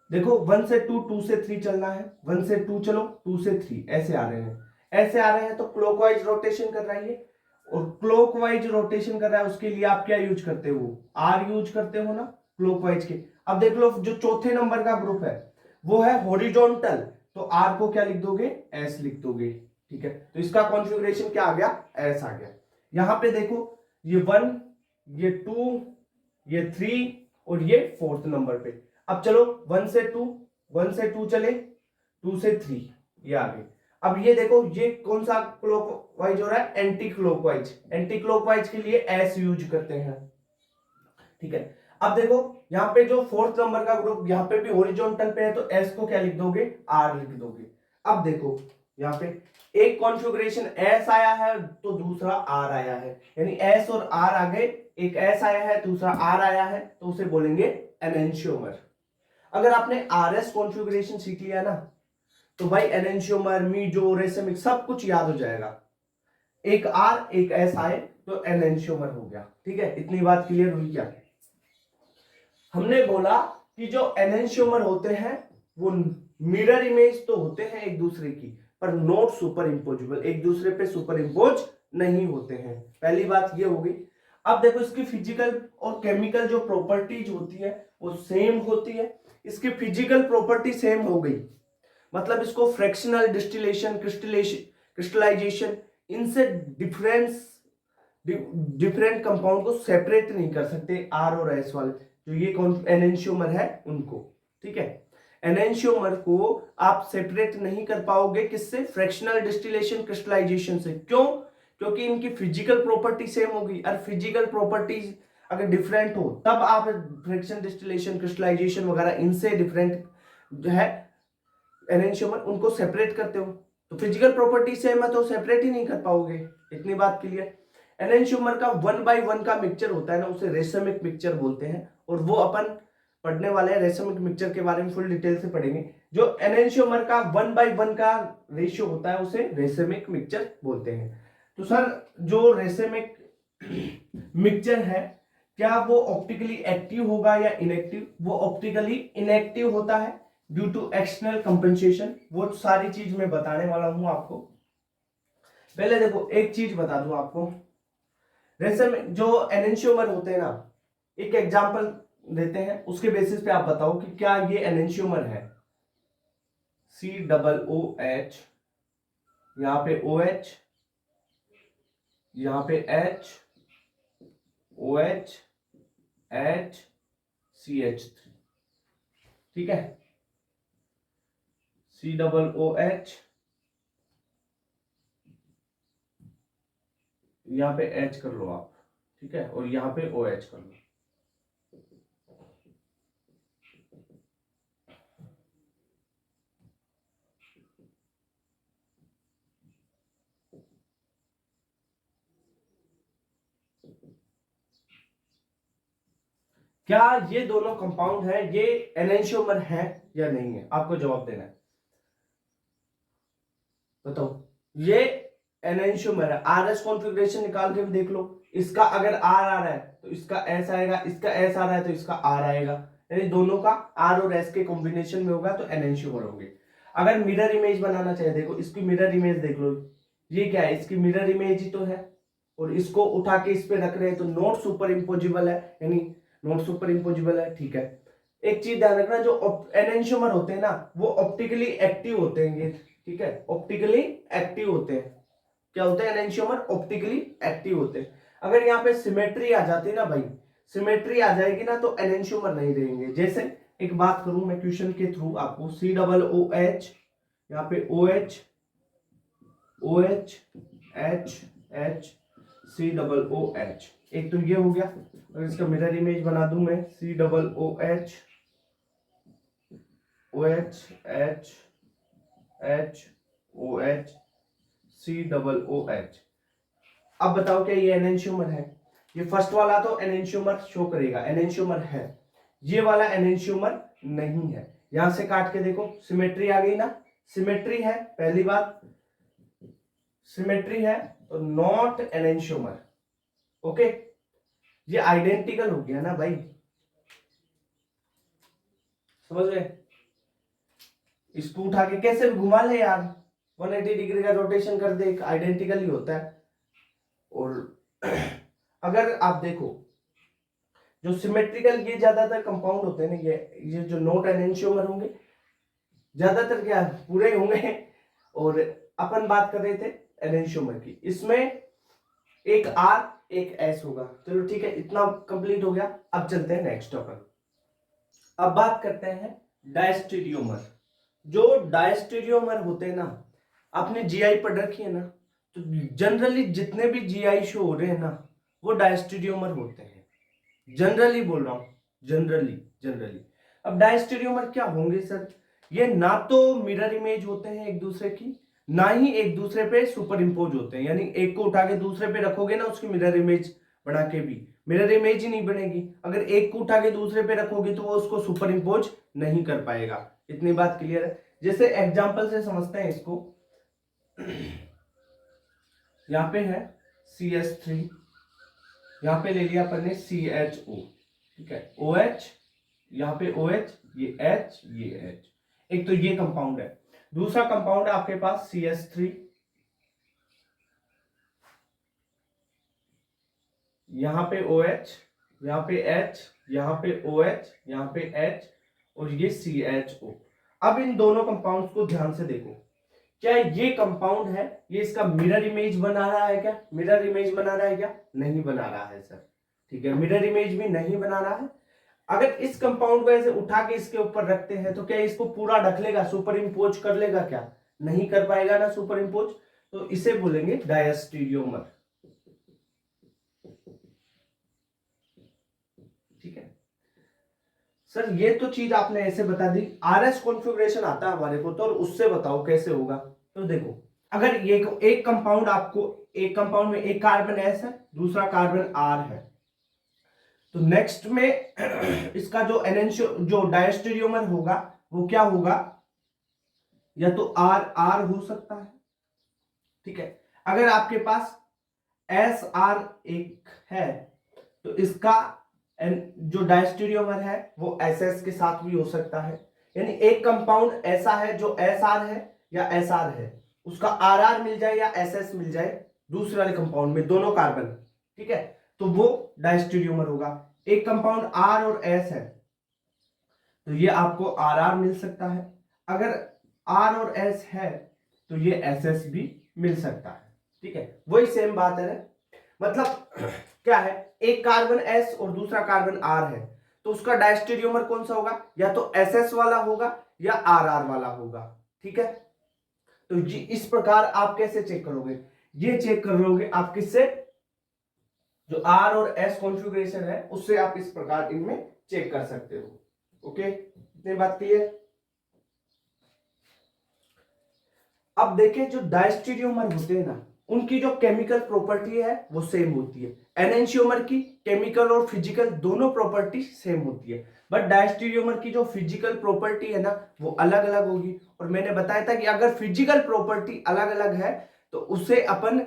[SPEAKER 1] देखो 1 से 2, 2 से 3 चलना है, 1 से 2 चलो, 2 से 3 ऐसे आ रहे हैं, ऐसे आ रहे हैं, तो क्लॉकवाइज रोटेशन कर रहा है ये, और क्लॉकवाइज रोटेशन कर रहा है, उसके लिए आप क्या यूज करते हो, R यूज करते हो ना क्लॉकवाइज के। अब देख लो जो चौथे नंबर का ग्रुप है वो है हॉरिजॉन्टल, तो R को क्या लिख दोगे, S लिख दोगे, ठीक है। तो इसका कॉन्फ़िगरेशन क्या आ गया, S आ गया। यहां पे देखो ये 1, ये 2, ये 3 और ये 4th नंबर पे। अब चलो 1 से 2 चले, 2 से 3 ये आ गए। अब ये देखो ये कौन सा क्लॉकवाइज हो रहा है, एंटी क्लॉकवाइज, एंटी क्लॉकवाइज के लिए S यूज करते हैं, ठीक है। अब देखो यहाँ पे जो 4th नंबर का ग्रुप, यहाँ पे भी हॉरिजॉन्टल पे है, तो S को क्या लिख दोगे, R लिख दोगे। अब देखो यहाँ पे एक कॉन्फ़िगरेशन S आया है तो दूसरा R आया है, यानी S और R आ गए, एक S आया है दूसरा R आया है, तो उसे बोलेंगे एनेंशियोमर। अगर आपने RS कॉन्फ़िगरेशन सीख लिया ना तो भाई एनेंशियोमर, मीजो, रेसमिक सब कुछ याद हो जाएगा, एक R एक S आए तो एनेंशियोमर हो गया, ठीक है। इतनी बात क्लियर हुई क्या, हमने बोला कि जो एनेंशियोमर होते हैं वो मिरर इमेज तो होते हैं एक दूसरे की, पर नॉट सुपर इम्पोजिबल, एक दूसरे पे सुपर इम्पोज नहीं होते हैं, पहली बात ये हो गई। अब देखो इसकी फिजिकल और केमिकल जो प्रॉपर्टीज होती है वो सेम होती है, इसकी फिजिकल प्रॉपर्टी सेम हो गई, मतलब इसको फ्रैक्शनल डिस्टिलेशन, क्रिस्टलाइजेशन, इनसे डिफरेंट कंपाउंड को सेपरेट नहीं कर सकते R और S वाले, जो ये एनेंशियोमर है उनको, ठीक है। एनेंशियोमर को आप सेपरेट नहीं कर पाओगे, किससे, फ्रैक्शनल डिस्टिलेशन, क्रिस्टलाइजेशन से। क्यों, क्योंकि इनकी फिजिकल प्रॉपर्टी सेम होगी, और फिजिकल प्रॉपर्टीज अगर डिफरेंट हो तब आप फ्रैक्शन, डिस्टिलेशन, क्रिस्टलाइजेशन वगैरह इनसे डिफरेंट जो है एनेंशियोमर उनको सेपरेट करते हो, तो फिजिकल प्रॉपर्टी सेम है तो सेपरेट ही नहीं कर पाओगे, इतनी बात क्लियर। एनेंशियोमर का 1 by 1 का मिक्सचर होता है ना, उसे रेसमिक मिक्सचर बोलते हैं, और वो अपन पढ़ने वाले हैं, रेसमिक मिक्सचर के बारे में फुल डिटेल से पढ़ेंगे। जो एनेंशियोमर का 1 by 1 का रेशियो होता है उसे रेसमिक मिक्सचर बोलते हैं। तो सर जो रेसमिक मिक्सचर है क्या वो ऑप्टिकली एक्टिव होगा या इनएक्टिव, वो ऑप्टिकली इनएक्टिव होता है ड्यू टू एक्सटर्नल कंपनसेशन, वो सारी चीज मैं बताने वाला हूं आपको। पहले देखो एक चीज बता दूं आपको, जैसे जो एनेंशियोमर होते हैं ना, एक एग्जांपल देते हैं, उसके बेसिस पे आप बताओ कि क्या ये एनेंशियोमर है। COOH, यहाँ पे OH, यहाँ पे H, OH, H, CH3, ठीक है। COOH, यहाँ पे H कर लो आप, ठीक है, और यहाँ पे OH कर लो। क्या ये दोनों कंपाउंड है, ये एनेंशियोमर है या नहीं है? आपको जवाब देना है, बताओ। ये एनेंशियोमर है। RS कॉन्फ़िगरेशन निकाल के भी देख लो। इसका अगर R आ रहा है तो इसका S आएगा, इसका S आ रहा है तो इसका R आएगा, यानी दोनों का R और S के कॉम्बिनेशन में होगा तो एनेंशियोमर होंगे। अगर मिरर इमेज बनाना चाहिए, देखो इसकी मिरर इमेज देख लो, ये क्या है, इसकी मिरर इमेज ही तो है, और इसको उठा के इस पे रख रहे हैं तो नॉट सुपर इम्पोजिबल है, यानी नॉट सुपर इम्पोजिबल है, ठीक है। एक चीज ध्यान रखना, जो एनेंशियोमर होते हैं ना वो ऑप्टिकली एक्टिव होते हैं, ठीक है, ऑप्टिकली एक्टिव होते हैं। क्या होते हैं एनेंशियोमर? ऑप्टिकली एक्टिव होते हैं। अगर यहाँ पे सिमेट्री आ जाती है ना भाई, सिमेट्री आ जाएगी ना तो एनेंशियोमर नहीं रहेंगे। जैसे एक बात करूं मैं क्वेश्चन के थ्रू आपको, COOH, यहाँ पे OH, OH, H, H, COOH, एक तो ये हो गया। और इसका मिरर इमेज बना दूं मैं, COOH, OH, H, H, OH, COOH। अब बताओ क्या ये एनेंशियोमर है? ये फर्स्ट वाला तो एनेंशियोमर शो करेगा, एनेंशियोमर है। ये वाला एनेंशियोमर नहीं है। यहां से काट के देखो, सिमेट्री आ गई ना, सिमेट्री है, पहली बात सिमेट्री है तो नॉट एनेंशियोमर। ओके, ये आइडेंटिकल हो गया ना भाई, समझ रहे? इसको उठा के कैसे भी घुमा ले यार, 180 डिग्री का रोटेशन कर दे, आइडेंटिकल ही होता है। और अगर आप देखो जो सिमेट्रिकल, ये ज्यादातर कंपाउंड होते हैं ना, ये जो नॉट एनेंशियोमर होंगे ज्यादातर क्या पूरे होंगे। और अपन बात कर रहे थे एनेंशियोमर की, इसमें एक R एक S होगा। चलो ठीक है, इतना कंप्लीट हो गया। अब चलते हैं नेक्स्ट टॉपिक। अब बात करते हैं डायस्टेरियोमर। जो डायस्टेरियोमर होते हैं ना, आपने जीआई पढ़ रखी है ना, तो जनरली जितने भी जीआई शो हो रहे हैं ना वो डायस्टेरियोमर होते हैं। जनरली बोल रहा हूं, जनरली जनरली। अब डायस्टेरियोमर क्या होंगे सर? ये ना तो मिरर इमेज होते हैं एक दूसरे की, ना ही एक दूसरे पे सुपर इम्पोज होते हैं, यानी एक को उठा के दूसरे पे रखोगे ना उसकी मिरर इमेज बना के भी मिरर इमेज ही नहीं बनेगी। अगर एक को उठा के दूसरे पे रखोगे तो वो उसको सुपर इम्पोज नहीं कर पाएगा। इतनी बात क्लियर है? जैसे एग्जांपल से समझते हैं इसको। यहाँ पे है CH3, यहाँ पे ले लिया अपन ने CHO, ठीक है, OH, यहाँ पे OH, ये H, ये H। एक तो ये कंपाउंड है। दूसरा कंपाउंड है आपके पास CH3, यहाँ पे OH, यहाँ पे H, यहाँ पे OH, यहाँ पे H, और ये CHO। अब इन दोनों कंपाउंड्स को ध्यान से देखो, क्या ये कंपाउंड है, ये इसका मिरर इमेज बना रहा है क्या? मिरर इमेज बना रहा है क्या? नहीं बना रहा है सर, ठीक है, मिरर इमेज भी नहीं बना रहा है। अगर इस कंपाउंड को ऐसे उठा के इसके ऊपर रखते हैं तो क्या इसको पूरा ढक लेगा, सुपर इम्पोज कर लेगा क्या? नहीं कर पाएगा ना सुपर इम्पोज, तो इसे बोलेंगे डायस्टेरियोमर, ठीक है सर। ये तो चीज आपने ऐसे बता दी। RS कॉन्फ़िगरेशन आता है हमारे को तो, और उससे बताओ कैसे होगा। तो देखो, अगर ये एक कंपाउंड आपको, एक कंपाउंड में एक कार्बन S है, दूसरा कार्बन R है, तो नेक्स्ट में इसका जो जो डायस्टेरियोमर होगा वो क्या होगा? या तो R हो सकता है, ठीक है। अगर आपके पास SR एक है तो इसका जो डायस्टेरियोमर है वो SS के साथ भी हो सकता है। यानी एक कंपाउंड ऐसा है जो SR है या SR है, उसका RR मिल जाए या SS मिल जाए दूसरे वाले कंपाउंड में, दोनों कार्बन, ठीक है, तो वो डायस्टीरियोमर होगा। एक कंपाउंड आर और एस है तो ये आपको आर आर मिल सकता है, अगर आर और एस है तो ये एस एस भी मिल सकता है। ठीक है, वही सेम बात है ना? मतलब क्या है, एक कार्बन एस और दूसरा कार्बन आर है तो उसका डायस्टीरियोमर कौन सा होगा, या तो एस एस वाला होगा या आर आर वाला होगा। ठीक है, तो जी इस प्रकार आप कैसे चेक करोगे, ये चेक करोगे आप किससे, जो आर और एस कॉन्फ़िगरेशन है उससे आप इस प्रकार इनमें चेक कर सकते हो। ओके, इतनी बात क्लियर। अब देखें जो डायस्टीरियोमर होते हैं ना, उनकी जो केमिकल प्रॉपर्टी है वो सेम होती है। एनेंशियोमर की केमिकल और फिजिकल दोनों प्रॉपर्टी सेम होती है, बट डायस्टीरियोमर की जो फिजिकल प्रॉपर्टी है ना वो अलग अलग होगी। और मैंने बताया था कि अगर फिजिकल प्रॉपर्टी अलग अलग है तो उसे अपन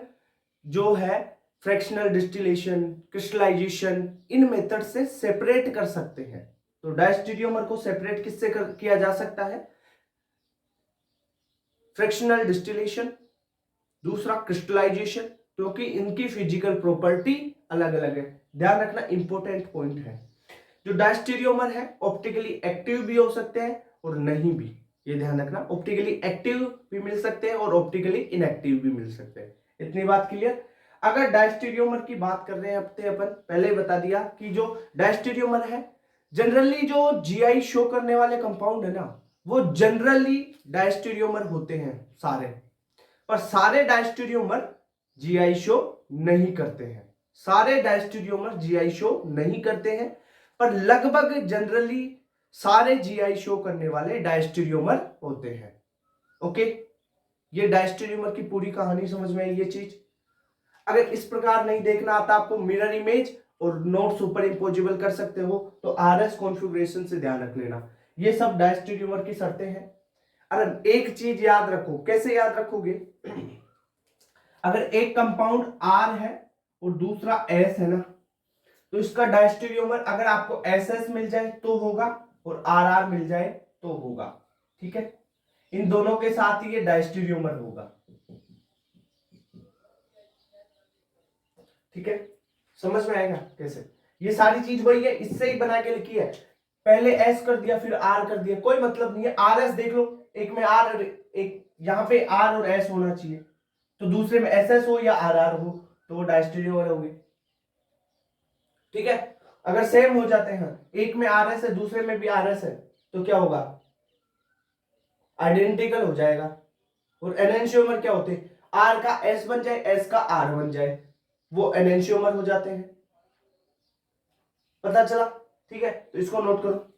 [SPEAKER 1] जो है फ्रैक्शनल डिस्टिलेशन, क्रिस्टलाइजेशन, इन मेथड से सेपरेट कर सकते हैं। तो डायस्टीरियोमर को सेपरेट किससे किया जा सकता है, फ्रैक्शनल डिस्टिलेशन, दूसरा क्रिस्टलाइजेशन, क्योंकि इनकी फिजिकल प्रॉपर्टी अलग अलग है। ध्यान रखना, इंपॉर्टेंट पॉइंट है। जो डायस्टीरियोमर है ऑप्टिकली एक्टिव भी हो सकते हैं और नहीं भी, ये ध्यान रखना, ऑप्टिकली एक्टिव भी मिल सकते हैं और ऑप्टिकली इनएक्टिव भी मिल सकते हैं। इतनी बात क्लियर। अगर डायस्टीरियोमर की बात कर रहे हैं अपन पहले बता दिया कि जो डायस्टीरियोमर है जनरली जो जीआई शो करने वाले कंपाउंड है ना वो जनरली डायस्टीरियोमर होते हैं सारे, पर सारे डायस्टीरियोमर जीआई शो नहीं करते हैं। सारे डायस्टीरियोमर जीआई शो नहीं करते हैं, पर लगभग जनरली सारे जीआई शो करने वाले डायस्टीरियोमर होते हैं। ओके, ये डायस्टीरियोमर की पूरी कहानी समझ में आई ये चीज। अगर इस प्रकार नहीं देखना आता आपको, मिरर इमेज और नोट सुपर इंपोजिबल कर सकते हो तो आरएस कॉन्फ़िगरेशन से ध्यान रख लेना। ये सब डायस्टीरियोमर की शर्तें हैं। अगर एक चीज याद रखो, कैसे याद रखोगे, अगर एक कंपाउंड आर है और दूसरा एस है ना तो इसका डायस्टीरियोमर अगर आपको एस एस मिल जाए तो होगा और आर आर मिल जाए तो होगा। ठीक है, इन दोनों के साथ ही ये डायस्टीरियोमर होगा। ठीक है, समझ में आएगा कैसे, ये सारी चीज वही है, इससे ही बना के लिखी है। पहले एस कर दिया फिर आर कर दिया, कोई मतलब नहीं है। आर एस देख लो, एक में आर, एक यहां पे आर और एस होना चाहिए, तो दूसरे में एस एस हो या आर आर हो तो वो डायस्टीरियोमर होगी। ठीक है, अगर सेम हो जाते हैं, एक में आर एस है दूसरे में भी आर एस है तो क्या होगा, आइडेंटिकल हो जाएगा। और एनेंशियोमर क्या होते हैं, आर का एस बन जाए एस का आर बन जाए, वो एनेंशियोमर हो जाते हैं। पता चला? ठीक है, तो इसको नोट करो।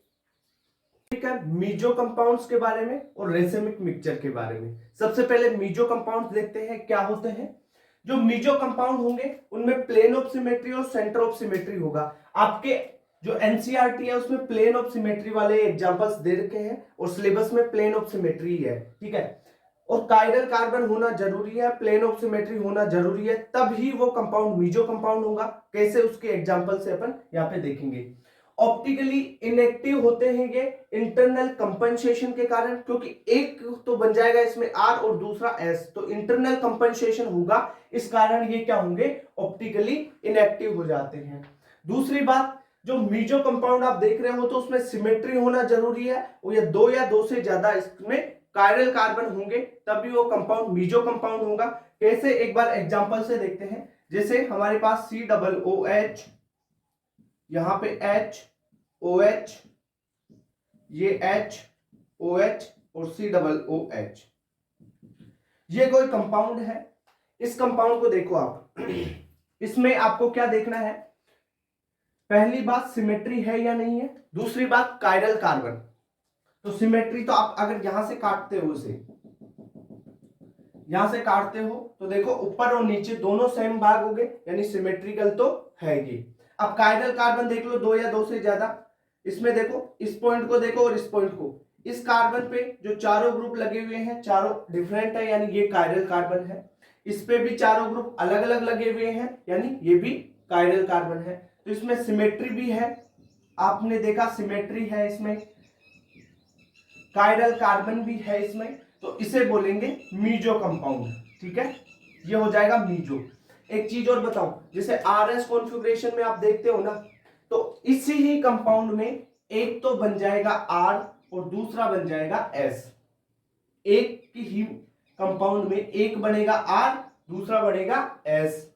[SPEAKER 1] ठीक है, मीजो कंपाउंड्स के बारे में और रेसेमिक मिक्सचर के बारे में। सबसे पहले मीजो कंपाउंड्स देखते हैं क्या होते हैं। जो मीजो कंपाउंड होंगे उनमें प्लेन ऑफ सिमेट्री और सेंटर ऑफ सिमेट्री होगा। आपके जो एनसीईआरटी है उसमें प्लेन ऑफ सिमेट्री वाले एग्जांपल्स दे रखे हैं और सिलेबस में प्लेन ऑफ सिमेट्री है। ठीक है, और कायरल कार्बन होना जरूरी है, प्लेन ऑफ सिमेट्री होना जरूरी है, तब ही वो कंपाउंड मीजो कंपाउंड होगा। कैसे, उसके एग्जांपल से अपन यहाँ पे देखेंगे। ऑप्टिकली इनएक्टिव होते हैं ये इंटरनल कंपनसेशन के कारण, क्योंकि एक तो बन जाएगा इसमें आर और दूसरा एस, तो इंटरनल कंपनसेशन होगा, इस कारण ये क्या होंगे, ऑप्टिकली इनएक्टिव हो जाते हैं। दूसरी बात, जो मीजो कंपाउंड आप देख रहे हो तो उसमें सिमेट्री होना जरूरी है, और ये दो से ज्यादा इसमें कायरल कार्बन होंगे तभी वो कंपाउंड मीजो कंपाउंड होगा। कैसे, एक बार एग्जांपल से देखते हैं। जैसे हमारे पास COOH, यहां पे HOH, ये HOH और COOH, ये कोई कंपाउंड है। इस कंपाउंड को देखो आप, इसमें आपको क्या देखना है, पहली बात सिमेट्री है या नहीं है, दूसरी बात कायरल कार्बन। तो सिमेट्री तो आप अगर यहां से काटते हो, इसे यहां से काटते हो तो देखो ऊपर और नीचे दोनों सेम भाग हो गए, यानी सिमेट्रिकल तो है ये। अब कायरल कार्बन देख लो, दो या दो से ज्यादा, इसमें देखो इस पॉइंट को देखो और इस पॉइंट को, इस कार्बन पे जो चारों ग्रुप लगे हुए हैं चारों डिफरेंट है, यानी ये कायरल कार्बन है। इस पे भी चारों ग्रुप अलग अलग लगे हुए हैं, यानी ये भी कायरल कार्बन है। तो इसमें सिमेट्री भी है, आपने देखा सिमेट्री है इसमें, कायरल कार्बन भी है इसमें, तो इसे बोलेंगे मीजो कंपाउंड। ठीक है, ये हो जाएगा मीजो। एक चीज और बताऊं, जैसे आरएस कॉन्फ़िगरेशन में आप देखते हो ना, तो इसी ही कंपाउंड में एक तो बन जाएगा आर और दूसरा बन जाएगा एस। एक की ही कंपाउंड में एक बनेगा आर, दूसरा बनेगा एस।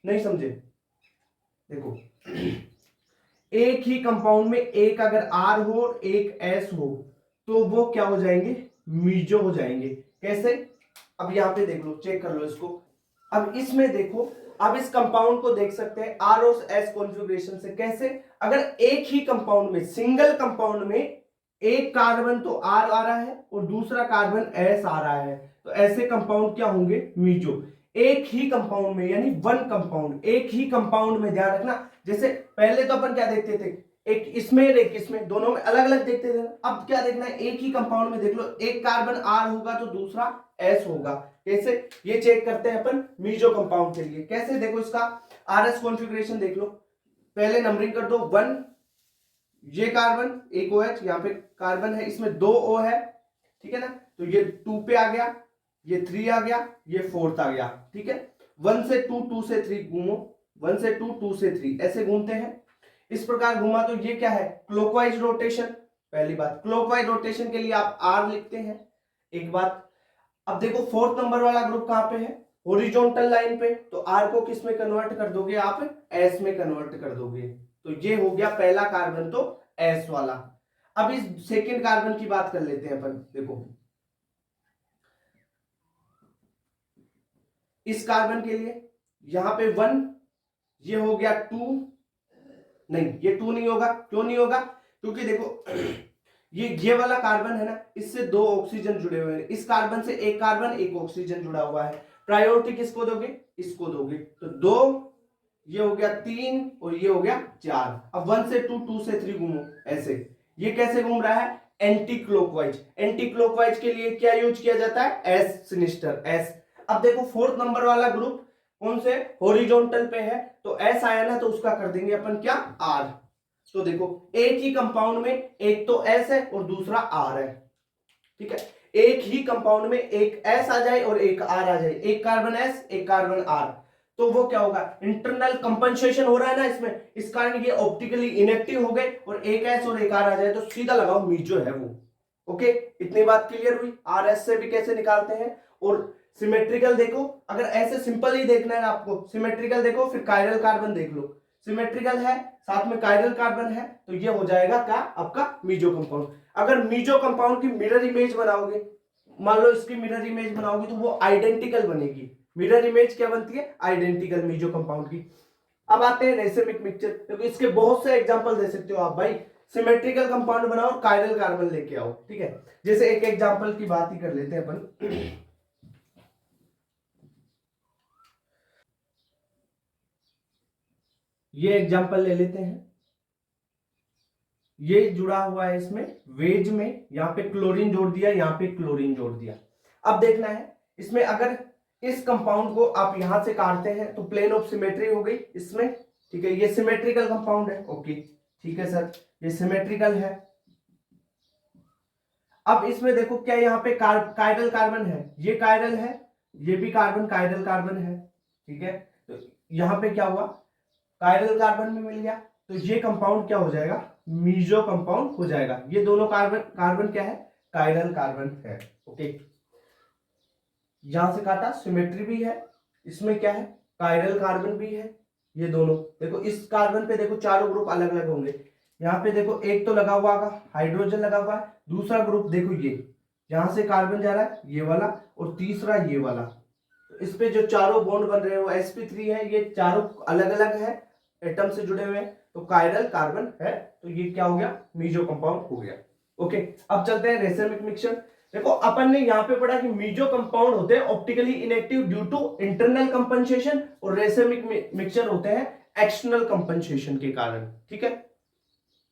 [SPEAKER 1] नहीं समझे? देखो एक ही कंपाउंड में एक अगर आर हो और एक एस हो तो वो क्या हो जाएंगे, मीजो हो जाएंगे। कैसे? अब यहां पे देख लो, चेक कर लो इसको। अब इसमें देखो, आप इस कंपाउंड को देख सकते हैं आर और एस कॉन्फ़िगरेशन से। कैसे? अगर एक ही कंपाउंड में, सिंगल कंपाउंड में एक कार्बन तो आर आ रहा है और दूसरा कार्बन एस आ रहा है, तो ऐसे कंपाउंड क्या होंगे, मीजो। एक ही कंपाउंड में, यानी वन कंपाउंड, एक ही कंपाउंड में, ध्यान रखना। जैसे पहले तो अपन क्या देखते थे, एक इसमें एक इसमें, दोनों में अलग अलग देखते थे। अब क्या देखना है, एक ही कंपाउंड में देख लो, एक कार्बन आर होगा तो दूसरा एस होगा। कैसे? ये चेक करते हैं अपन मीजो कंपाउंड के लिए। कैसे? देखो इसका आरएस कॉन्फ़िगरेशन देख लो। पहले नंबरिंग कर दो, 1, ये कार्बन, एक OH, यहाँ पे कार्बन है, इसमें 2 O है, ठीक है ना। तो ये 2 पे आ गया, ये 3 आ गया, ये 4th आ गया, ठीक है। 1 से 2, 2 से 3 घूमो, 1 से 2, 2 से 3, ऐसे घूमते हैं। इस प्रकार घुमा तो ये क्या है, क्लॉकवाइज रोटेशन। पहली बात, क्लॉकवाइज रोटेशन के लिए आप आर लिखते हैं। एक बात, अब देखो 4th नंबर वाला ग्रुप कहां पे है, हॉरिजॉन्टल लाइन पे, तो आर को किस में कन्वर्ट कर दोगे आप, एस में कन्वर्ट कर दोगे। तो ये हो गया पहला कार्बन तो एस वाला। अब इस सेकेंड कार्बन की बात कर लेते हैं अपन। देखो इस कार्बन के लिए यहां पे 1, ये हो गया 2, नहीं ये 2 नहीं होगा। क्यों नहीं होगा? क्योंकि देखो ये वाला कार्बन है ना, इससे 2 ऑक्सीजन जुड़े हुए हैं, इस कार्बन से एक कार्बन एक ऑक्सीजन जुड़ा हुआ है। प्रायोरिटी किसको दोगे, इसको दोगे। तो 2, ये हो गया 3 और ये हो गया 4। अब 1 से 2, 2 से 3 घूमो, ऐसे। ये कैसे घूम रहा है, एंटी क्लॉकवाइज। एंटी क्लॉकवाइज के लिए क्या यूज किया जाता है, एस सिनिस्टर, एस। अब देखो 4th नंबर वाला ग्रुप कौन से, हॉरिजॉन्टल पे है, तो एस आया ना, तो उसका कर देंगे अपन क्या, आर। तो देखो एक ही कंपाउंड में एक तो एस है और दूसरा आर है, ठीक है। एक ही कंपाउंड में एक एस आ जाए और एक आर आ जाए, एक कार्बन एस एक कार्बन आर, तो वो क्या होगा, इंटरनल कंपनसेशन हो रहा है ना इसमें, इस कारण ये ऑप्टिकली इनएक्टिव हो गए, और एक एस और एक आर आ जाए तो सीधा लगाओ मीजो है वो। ओके, इतनी बात क्लियर हुई। आर एस से भी कैसे निकालते हैं। और सिमेट्रिकल देखो, अगर ऐसे सिंपल ही देखना है आपको, सिमेट्रिकल देखो, फिर कायरल कार्बन देख लो। सिमेट्रिकल है साथ में कायरल कार्बन है, तो ये हो जाएगा क्या, आपका मीजो कंपाउंड। अगर मीजो कंपाउंड की मिरर इमेज बनाओगे, मान लो इसकी मिरर इमेज बनाओगे, तो वो आइडेंटिकल बनेगी। मिरर इमेज क्या बनती है, आइडेंटिकल मीजो कंपाउंड की। अब आते हैं रेसिमिक मिक्सचर, क्योंकि इसके बहुत से एग्जांपल दे सकते हो आप भाई। सिमेट्रिकल कंपाउंड बनाओ, कायरल कार्बन लेके आओ, ठीक है। जैसे एक एग्जांपल की बात ही कर लेते हैं अपन। ये एग्जांपल ले लेते हैं, ये जुड़ा हुआ है इसमें वेज में, यहां पे क्लोरीन जोड़ दिया, यहां पे क्लोरीन जोड़ दिया। अब देखना है इसमें, अगर इस कंपाउंड को आप यहां से काटते हैं तो प्लेन ऑफ सिमेट्री हो गई इसमें, ठीक है। ये सिमेट्रिकल कंपाउंड है, ओके ठीक है सर, ये सिमेट्रिकल है। अब इसमें देखो क्या, यहाँ पे कायरल कार्बन है, ये कायरल है, ये भी कार्बन कायरल कार्बन है, ठीक है। तो यहाँ पे क्या हुआ, कायरल कार्बन में मिल गया, तो ये कंपाउंड क्या हो जाएगा, मीजो कंपाउंड हो जाएगा। ये दोनों कार्बन कार्बन क्या है, कायरल कार्बन है, ओके। यहां से काटा, सिमेट्री भी है, इसमें क्या है, कायरल कार्बन भी है। ये दोनों देखो, इस कार्बन पे देखो चारों ग्रुप अलग अलग होंगे। यहाँ पे देखो एक तो लगा हुआ होगा, हाइड्रोजन लगा हुआ है, दूसरा ग्रुप देखो ये, यहां से कार्बन जा रहा है ये वाला, और तीसरा ये वाला। तो इस पे जो चारों बॉन्ड बन रहे हैं वो sp3 है, ये चारों अलग अलग है, एटम से जुड़े हुए हैं, तो कायरल कार्बन है। तो ये क्या हो गया, मीजो कंपाउंड हो गया, ओके। अब चलते हैं रेसिमिक मिक्सचर। देखो अपन ने यहां पे पढ़ा कि मीजो कंपाउंड होते हैं optically inactive due to internal compensation, और रेसिमिक मिक्सचर होते हैं एक्सटर्नल कंपनसेशन के कारण, ठीक है।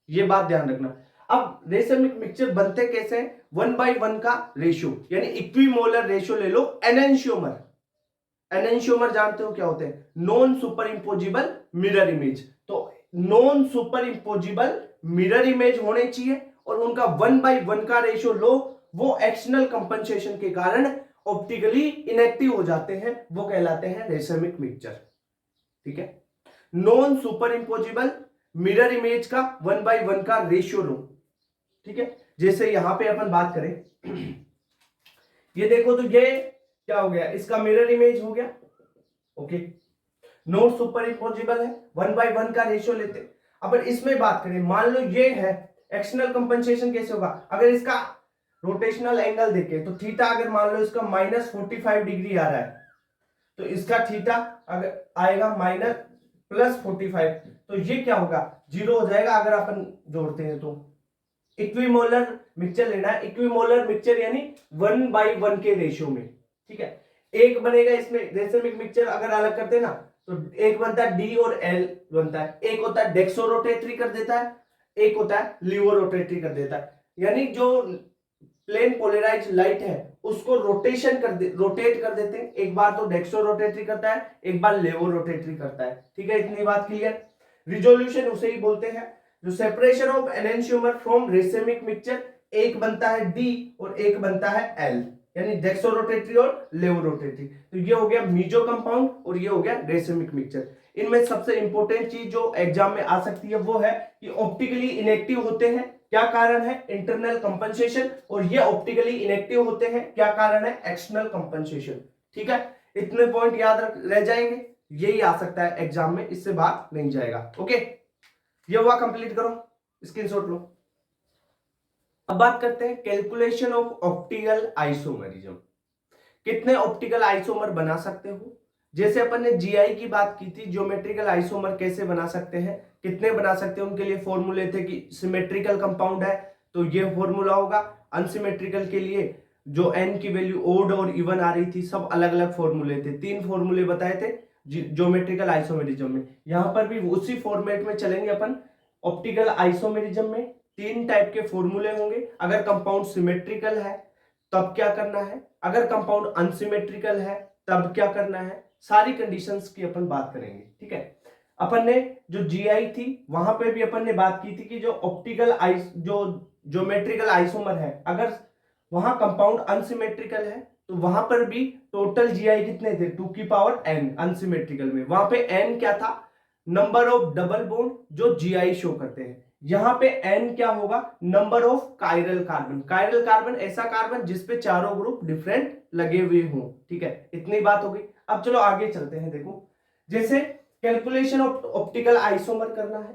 [SPEAKER 1] ये बात ध्यान रखना। अब रेसिमिक मिक्सचर बनते कैसे, 1:1 का रेशियो, यानी इक्विमोलर रेशियो ले लो। एनेंशियोमर, एनेंशियोमर जानते हो क्या होते हैं, नॉन सुपर इंपोजिबल मिरर इमेज। तो नॉन सुपर इंपोजिबल मिरर इमेज होने चाहिए, और उनका 1:1 का रेशियो लो, वो एक्सटर्नल कंपनसेशन के कारण ऑप्टिकली इनएक्टिव हो जाते हैं वो कहलाते हैं रेशमिक मिक्सचर। ठीक है, नॉन सुपर इंपोजिबल मिरर इमेज का 1:1 का रेशियो लो। ठीक है, जैसे यहां पे अपन बात करें, ये देखो तो ये क्या हो गया, इसका मिरर इमेज हो गया। ओके, नॉन सुपर इंपोजिबल है, 1:1 का रेशियो लेते। अब इसमें बात करें, मान लो ये है, एक्सटर्नल कंपनसेशन कैसे होगा, अगर इसका रोटेशनल एंगल देखें तो थीटा अगर मान लो इसका -45 डिग्री आ रहा है तो इसका थीटा अगर आएगा -+45, तो ये क्या होगा, 0 हो जाएगा अगर अपन जोड़ते हैं तो। इक्विमोलर मिक्सचर लेना है, इक्विमोलर मिक्सचर यानी 1:1 के रेशियो में। ठीक है, एक बनेगा इसमें रेशमिक मिक्सचर अगर अलग करते हैं ना तो एक बनता है डी और एल बनता है, एक होता है डेक्सो रोटेटरी कर देता है, एक होता है लिवो रोटेटरी कर देता है। यानी जो प्लेन पोलराइज लाइट है उसको रोटेट कर देते हैं, एक बार तो डेक्सो रोटेटरी करता है, एक बार लेवो रोटेटरी करता है। ठीक है, इतनी बात क्लियर। रिजोल्यूशन उसे ही बोलते हैं जो separation of enantiomer from racemic mixture, एक बनता है डी और एक बनता है एल, यानी डेक्सो रोटेटरी और लेवो रोटेटरी। तो ये हो गया मीजो कंपाउंड और ये हो गया रेशमिक मिक्सचर। इनमें सबसे इंपॉर्टेंट चीज जो एग्जाम में आ सकती है वो है कि ऑप्टिकली इनएक्टिव होते हैं, क्या कारण है, इंटरनल कंपनसेशन, और ये ऑप्टिकली इनएक्टिव होते हैं, क्या कारण है, एक्सटर्नल कंपनसेशन। ठीक है, इतने पॉइंट याद रह जाएंगे, यही आ सकता है एग्जाम में, इससे बात नहीं जाएगा। ओके, ये हुआ, कंप्लीट करो, स्क्रीनशॉट लो। अब बात करते हैं कैलकुलेशन ऑफ ऑप्टिकल आइसोमरिज्म। कितने ऑप्टिकल आइसोमर बना सकते हो, जैसे अपन ने जीआई की बात की थी, ज्योमेट्रिकल आइसोमर कैसे बना सकते हैं, कितने बना सकते हैं, उनके लिए फॉर्मूले थे कि सिमेट्रिकल कंपाउंड है तो ये फॉर्मूला होगा, अनसिमेट्रिकल के लिए जो एन की वैल्यू ओड और इवन आ रही थी, सब अलग अलग फॉर्मूले थे, 3 फॉर्मूले बताए थे ज्योमेट्रिकल आइसोमेरिज्म में। यहां पर भी उसी फॉर्मेट में चलेंगे अपन। ऑप्टिकल आइसोमेरिज्म में 3 टाइप के फॉर्मूले होंगे, अगर कंपाउंड सिमेट्रिकल है तब क्या करना है, अगर कंपाउंड अनसिमेट्रिकल है तब क्या करना है, सारी कंडीशंस की अपन बात करेंगे। ठीक है, अपन ने जो जीआई थी वहां पे भी अपन ने बात की थी कि जो ऑप्टिकल जो ज्योमेट्रिकल आइसोमर है, अगर वहां कंपाउंड अनसिमेट्रिकल है तो वहां पर भी टोटल जीआई कितने थे, 2n अनसिमेट्रिकल में, वहां पे n क्या था, नंबर ऑफ डबल बॉन्ड जो जीआई शो करते हैं। यहां पे n क्या होगा, number of chiral carbon. Chiral carbon ऐसा कार्बन जिसपे चारों ग्रुप डिफरेंट लगे हुए हों। ठीक है, इतनी बात हो गई। अब चलो आगे चलते हैं। देखो, जैसे कैलकुलेशन ऑफ ऑप्टिकल आइसोमर करना है,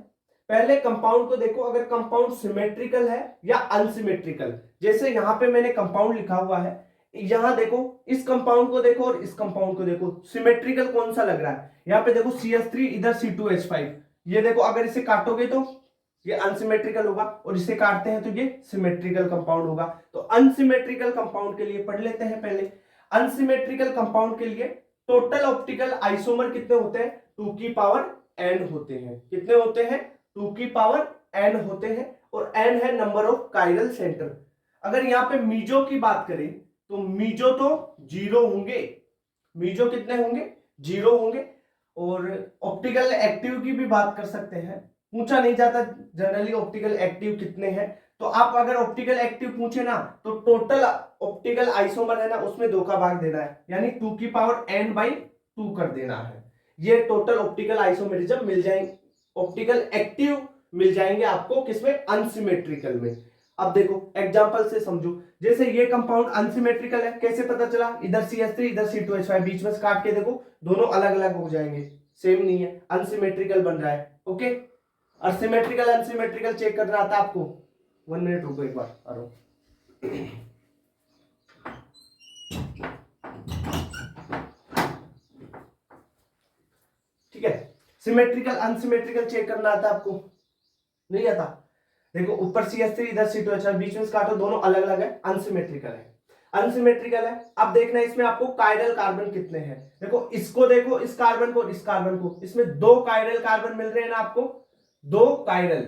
[SPEAKER 1] पहले कंपाउंड को देखो, अगर कंपाउंड सिमेट्रिकल है या अनसिमेट्रिकल। जैसे यहां पे मैंने कंपाउंड लिखा हुआ है, यहां देखो, इस कंपाउंड को देखो और इस कंपाउंड को देखो, सिमेट्रिकल कौन सा लग रहा है, यहाँ पे देखो CH3 इधर C2H5, ये देखो अगर इसे काटोगे तो ये अनसिमेट्रिकल होगा और इसे काटते हैं तो ये सिमेट्रिकल कंपाउंड होगा। तो अनसिमेट्रिकल कंपाउंड के लिए पढ़ लेते हैं पहले। अनसिमेट्रिकल कंपाउंड के लिए टोटल ऑप्टिकल आइसोमर कितने होते हैं, 2n होते हैं। कितने होते हैं, 2n होते हैं, और n है नंबर ऑफ कायरल सेंटर। अगर यहाँ पे मीजो की बात करें तो मीजो तो 0 होंगे, मीजो कितने होंगे, 0 होंगे। और ऑप्टिकल एक्टिव की भी बात कर सकते हैं, पूछा नहीं जाता जनरली ऑप्टिकल एक्टिव कितने हैं, तो आप अगर ऑप्टिकल एक्टिव पूछे ना तो टोटल ऑप्टिकल आइसोमर है ना उसमें 2 का भाग देना है, यानी 2n/2 कर देना है। ये टोटल ऑप्टिकल आइसोमेरिज्म मिल जाएंगे, ऑप्टिकल एक्टिव मिल जाएंगे आपको किसमें, अनसिमेट्रिकल में। अब देखो एग्जांपल से समझो, जैसे ये कंपाउंड अनसिमेट्रिकल है, कैसे पता चला, इधर CH3 इधर C2H5, बीच में काट के देखो दोनों अलग अलग हो जाएंगे, सेम नहीं है, अनसिमेट्रिकल बन रहा है। ओके, और सिमेट्रिकल अनसिमेट्रिकल चेक करना आता है आपको, 1 मिनट रुको एक बार आ रहा हूं। ठीक है, सिमेट्रिकल अनसिमेट्रिकल चेक करना आता है आपको, नहीं आता, देखो ऊपर CH3 इधर C2H5, बीच में काटो दोनों अलग अलग है, अनसिमेट्रिकल है, अनसिमेट्रिकल है। अब देखना है इसमें आपको कायरल कार्बन कितने हैं, देखो इसको देखो, इस कार्बन को, इस कार्बन को, इसमें 2 कायरल कार्बन मिल रहे हैं ना आपको, 2 कायरल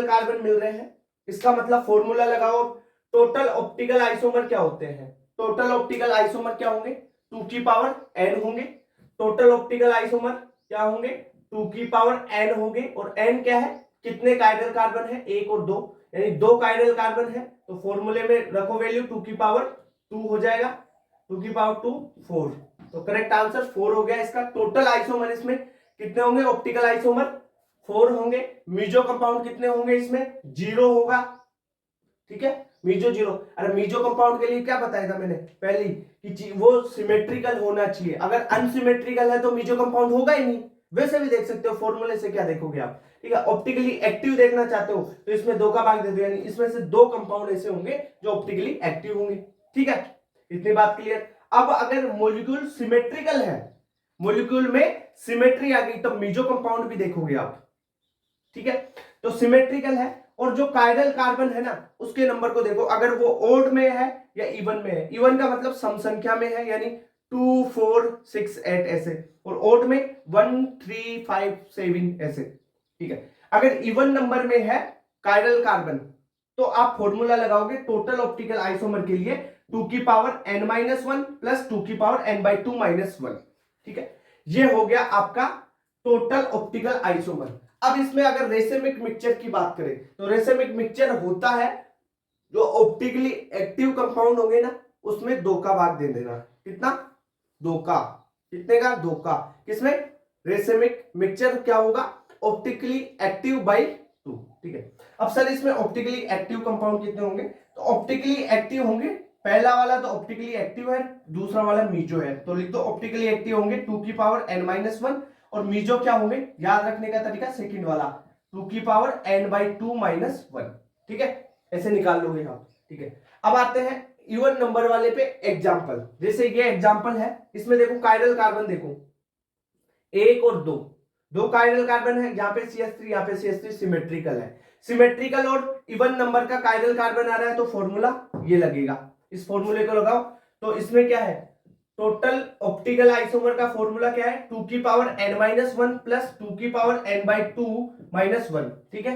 [SPEAKER 1] कार्बन मिल रहे हैं। इसका मतलब फॉर्मूला लगाओ, टोटल ऑप्टिकल आइसोमर क्या होते हैं, टोटल ऑप्टिकल आइसोमर क्या होंगे, 2n होंगे। टोटल ऑप्टिकल आइसोमर क्या होंगे, 2n होंगे, और n क्या है, कितने कायरल कार्बन है, 1 और 2, यानी 2 कायरल कार्बन है तो फॉर्मूले में रखो वैल्यू 2 की पावर 2 हो जाएगा, 2 की पावर 2 4। तो करेक्ट आंसर 4 हो गया इसका। टोटल आइसोमर इसमें कितने होंगे? ऑप्टिकल आइसोमर 4 होंगे। मीजो कंपाउंड कितने होंगे? इसमें 0 होगा, ठीक है, मीजो 0। अरे मीजो कंपाउंड के लिए क्या बताया था मैंने पहले कि वो सिमेट्रिकल होना चाहिए, अगर अनसिमेट्रिकल है तो मीजो कंपाउंड होगा ही नहीं। वैसे भी देख सकते हो फॉर्मूले से, क्या देखोगे आप, ठीक है। ऑप्टिकली एक्टिव देखना चाहते हो तो इसमें 2 का भाग दे दो, यानी इसमें से 2 कंपाउंड ऐसे होंगे जो ऑप्टिकली एक्टिव होंगे, ठीक है। इतनी बात क्लियर। अब अगर मॉलिक्यूल सिमेट्रिकल है, मॉलिक्यूल में सिमेट्री आ गई, तब मीजो कंपाउंड भी देखोगे आप, ठीक है। तो सिमेट्रिकल है, और जो कायरल कार्बन है ना उसके नंबर को देखो, अगर वो ओड में है या इवन में है। इवन का मतलब सम संख्या में है, यानी 2 4 6 8 ऐसे, और ओड में 1 3 5 7 ऐसे, ठीक है। अगर इवन नंबर में है कायरल कार्बन तो आप फॉर्मूला लगाओगे टोटल ऑप्टिकल आइसोमर के लिए 2 की पावर n-1 प्लस 2 की पावर n/2 -1, ठीक है। ये हो गया आपका टोटल ऑप्टिकल आइसोमर। अब इसमें अगर रेसेमिक मिक्सचर की बात करें तो रेसेमिक मिक्सचर होता है जो ऑप्टिकली एक्टिव कंपाउंड होंगे ना उसमें 2 का भाग दे देना। कितना? 2 का। कितने का? 2 का। किसमें? रेसेमिक मिक्सचर क्या होगा? ऑप्टिकली एक्टिव बाई 2, ठीक है। अब सर इसमें ऑप्टिकली एक्टिव कंपाउंड कितने होंगे? तो ऑप्टिकली एक्टिव होंगे, पहला वाला तो ऑप्टिकली एक्टिव है, दूसरा वाला मीजो है, तो लिख दो ऑप्टिकली एक्टिव होंगे 2 की पावर n-1, और मीजो क्या होंगे? याद रखने का तरीका सेकंड वाला 2 की पावर n/2 -1, ठीक है। ऐसे निकाल लोगे आप, ठीक है। अब आते हैं इवन नंबर वाले पे एग्जांपल। जैसे ये एग्जांपल है, इसमें देखो कायरल कार्बन देखो 1 और 2, 2 कायरल कार्बन है, यहाँ पे CH3 यहाँ पे CH3 सिमेट्रिकल है। सिमेट्रिकल और इवन नंबर का कायरल कार्बन आ रहा है तो फॉर्मूला ये लगेगा, इस फॉर्मूले को लगाओ। तो इसमें क्या है? टोटल ऑप्टिकल आइसोमर का फॉर्मूला क्या है? 2 की पावर n-1 प्लस 2 की पावर n/2 -1, ठीक है।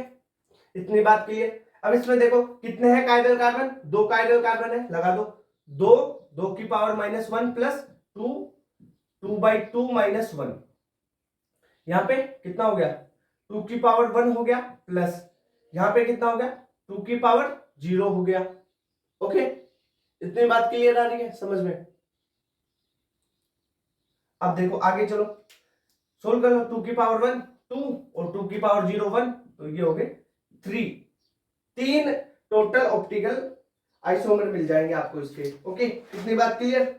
[SPEAKER 1] इतनी बात क्लियर। अब इसमें देखो कितने हैं कायरल कार्बन? 2 कायरल कार्बन है, लगा दो 2, 2 की पावर -1 प्लस 2, 2/2 -1, यहां पे कितना हो गया? 2 की पावर 1 हो गया, प्लस यहां पे कितना हो गया? 2 की पावर 0 हो गया। ओके, इतनी बात क्लियर आ रही है समझ में? अब देखो आगे चलो, सोल्व कर लो। 2 की पावर 1 2 और 2 की पावर 0 1, तो ये हो गए 3 टोटल ऑप्टिकल आइसोमर मिल जाएंगे आपको इसके। ओके, इतनी बात क्लियर?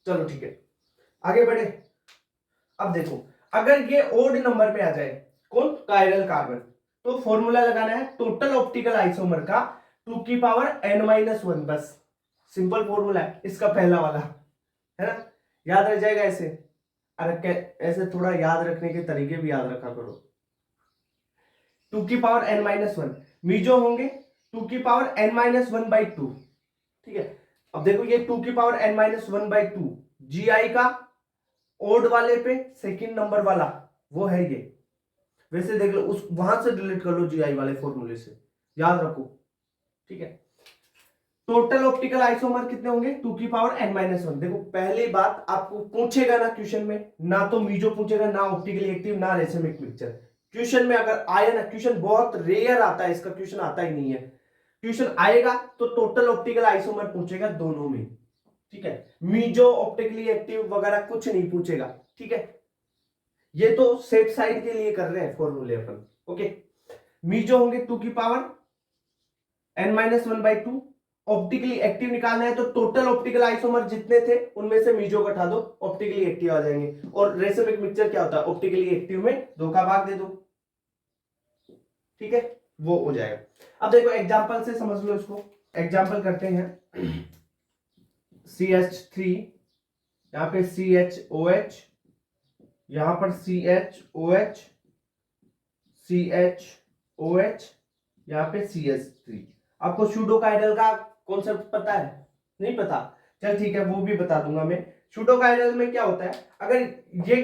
[SPEAKER 1] चलो ठीक है, आगे बढ़े। अब देखो अगर ये ओड नंबर में आ जाए, कौन? कायरल कार्बन, तो फॉर्मूला लगाना है टोटल ऑप्टिकल आइसोमर का 2 की पावर n-1, बस सिंपल फॉर्मूला है इसका, पहला वाला है ना, याद रह जाएगा ऐसे। अरे ऐसे थोड़ा याद रखने के तरीके भी याद रखा करो। 2 की पावर n-1 मीजो होंगे 2 की पावर n-1/2, ठीक है। अब देखो ये 2 की पावर n-1/2 GI का ओड वाले पे सेकंड नंबर वाला वो है ये, वैसे देख लो उस वहां से डिलीट कर लो GI वाले फॉर्मूले से, याद रखो, ठीक है। टोटल ऑप्टिकल आइसोमर कितने होंगे? 2 की पावर n-1। देखो पहली बात आपको पूछेगा ना क्वेश्चन में, ना तो मीजो पूछेगा, ना ऑप्टिकली एक्टिव, ना रेसिमिक मिक्सचर। क्वेश्चन में अगर आया ना, क्वेश्चन बहुत रेयर आता है, इसका क्वेश्चन आता ही नहीं है। क्वेश्चन आएगा तो टोटल ऑप्टिकल आइसोमर पूछेगा दोनों में, ठीक है। मीजो ऑप्टिकली एक्टिव वगैरह कुछ नहीं पूछेगा, ठीक है। ये तो सेफ साइड के लिए कर रहे हैं फॉर्मूले अपन। ओके, मीजो होंगे 2 की पावर n-1/2। ऑप्टिकली एक्टिव निकालना है तो टोटल ऑप्टिकल आइसोमर जितने थे उनमें से मीजो को हटा दो, ऑप्टिकली एक्टिव आ जाएंगे। और रेसिमिक मिक्सचर क्या होता है? ऑप्टिकली एक्टिव में 2 का भाग दे दो, ठीक है, वो हो जाएगा। अब देखो एग्जांपल से समझ लो इसको। एग्जांपल करते हैं CH3, यहां पे CHOH, यहां पर CHOH, CHOH, यहां पे CH3। आपको सूडोकाइडल का कॉन्सेप्ट पता है? नहीं पता? चल ठीक है, वो भी बता दूंगा मैं। सूडोकाइडल में क्या होता है, अगर ये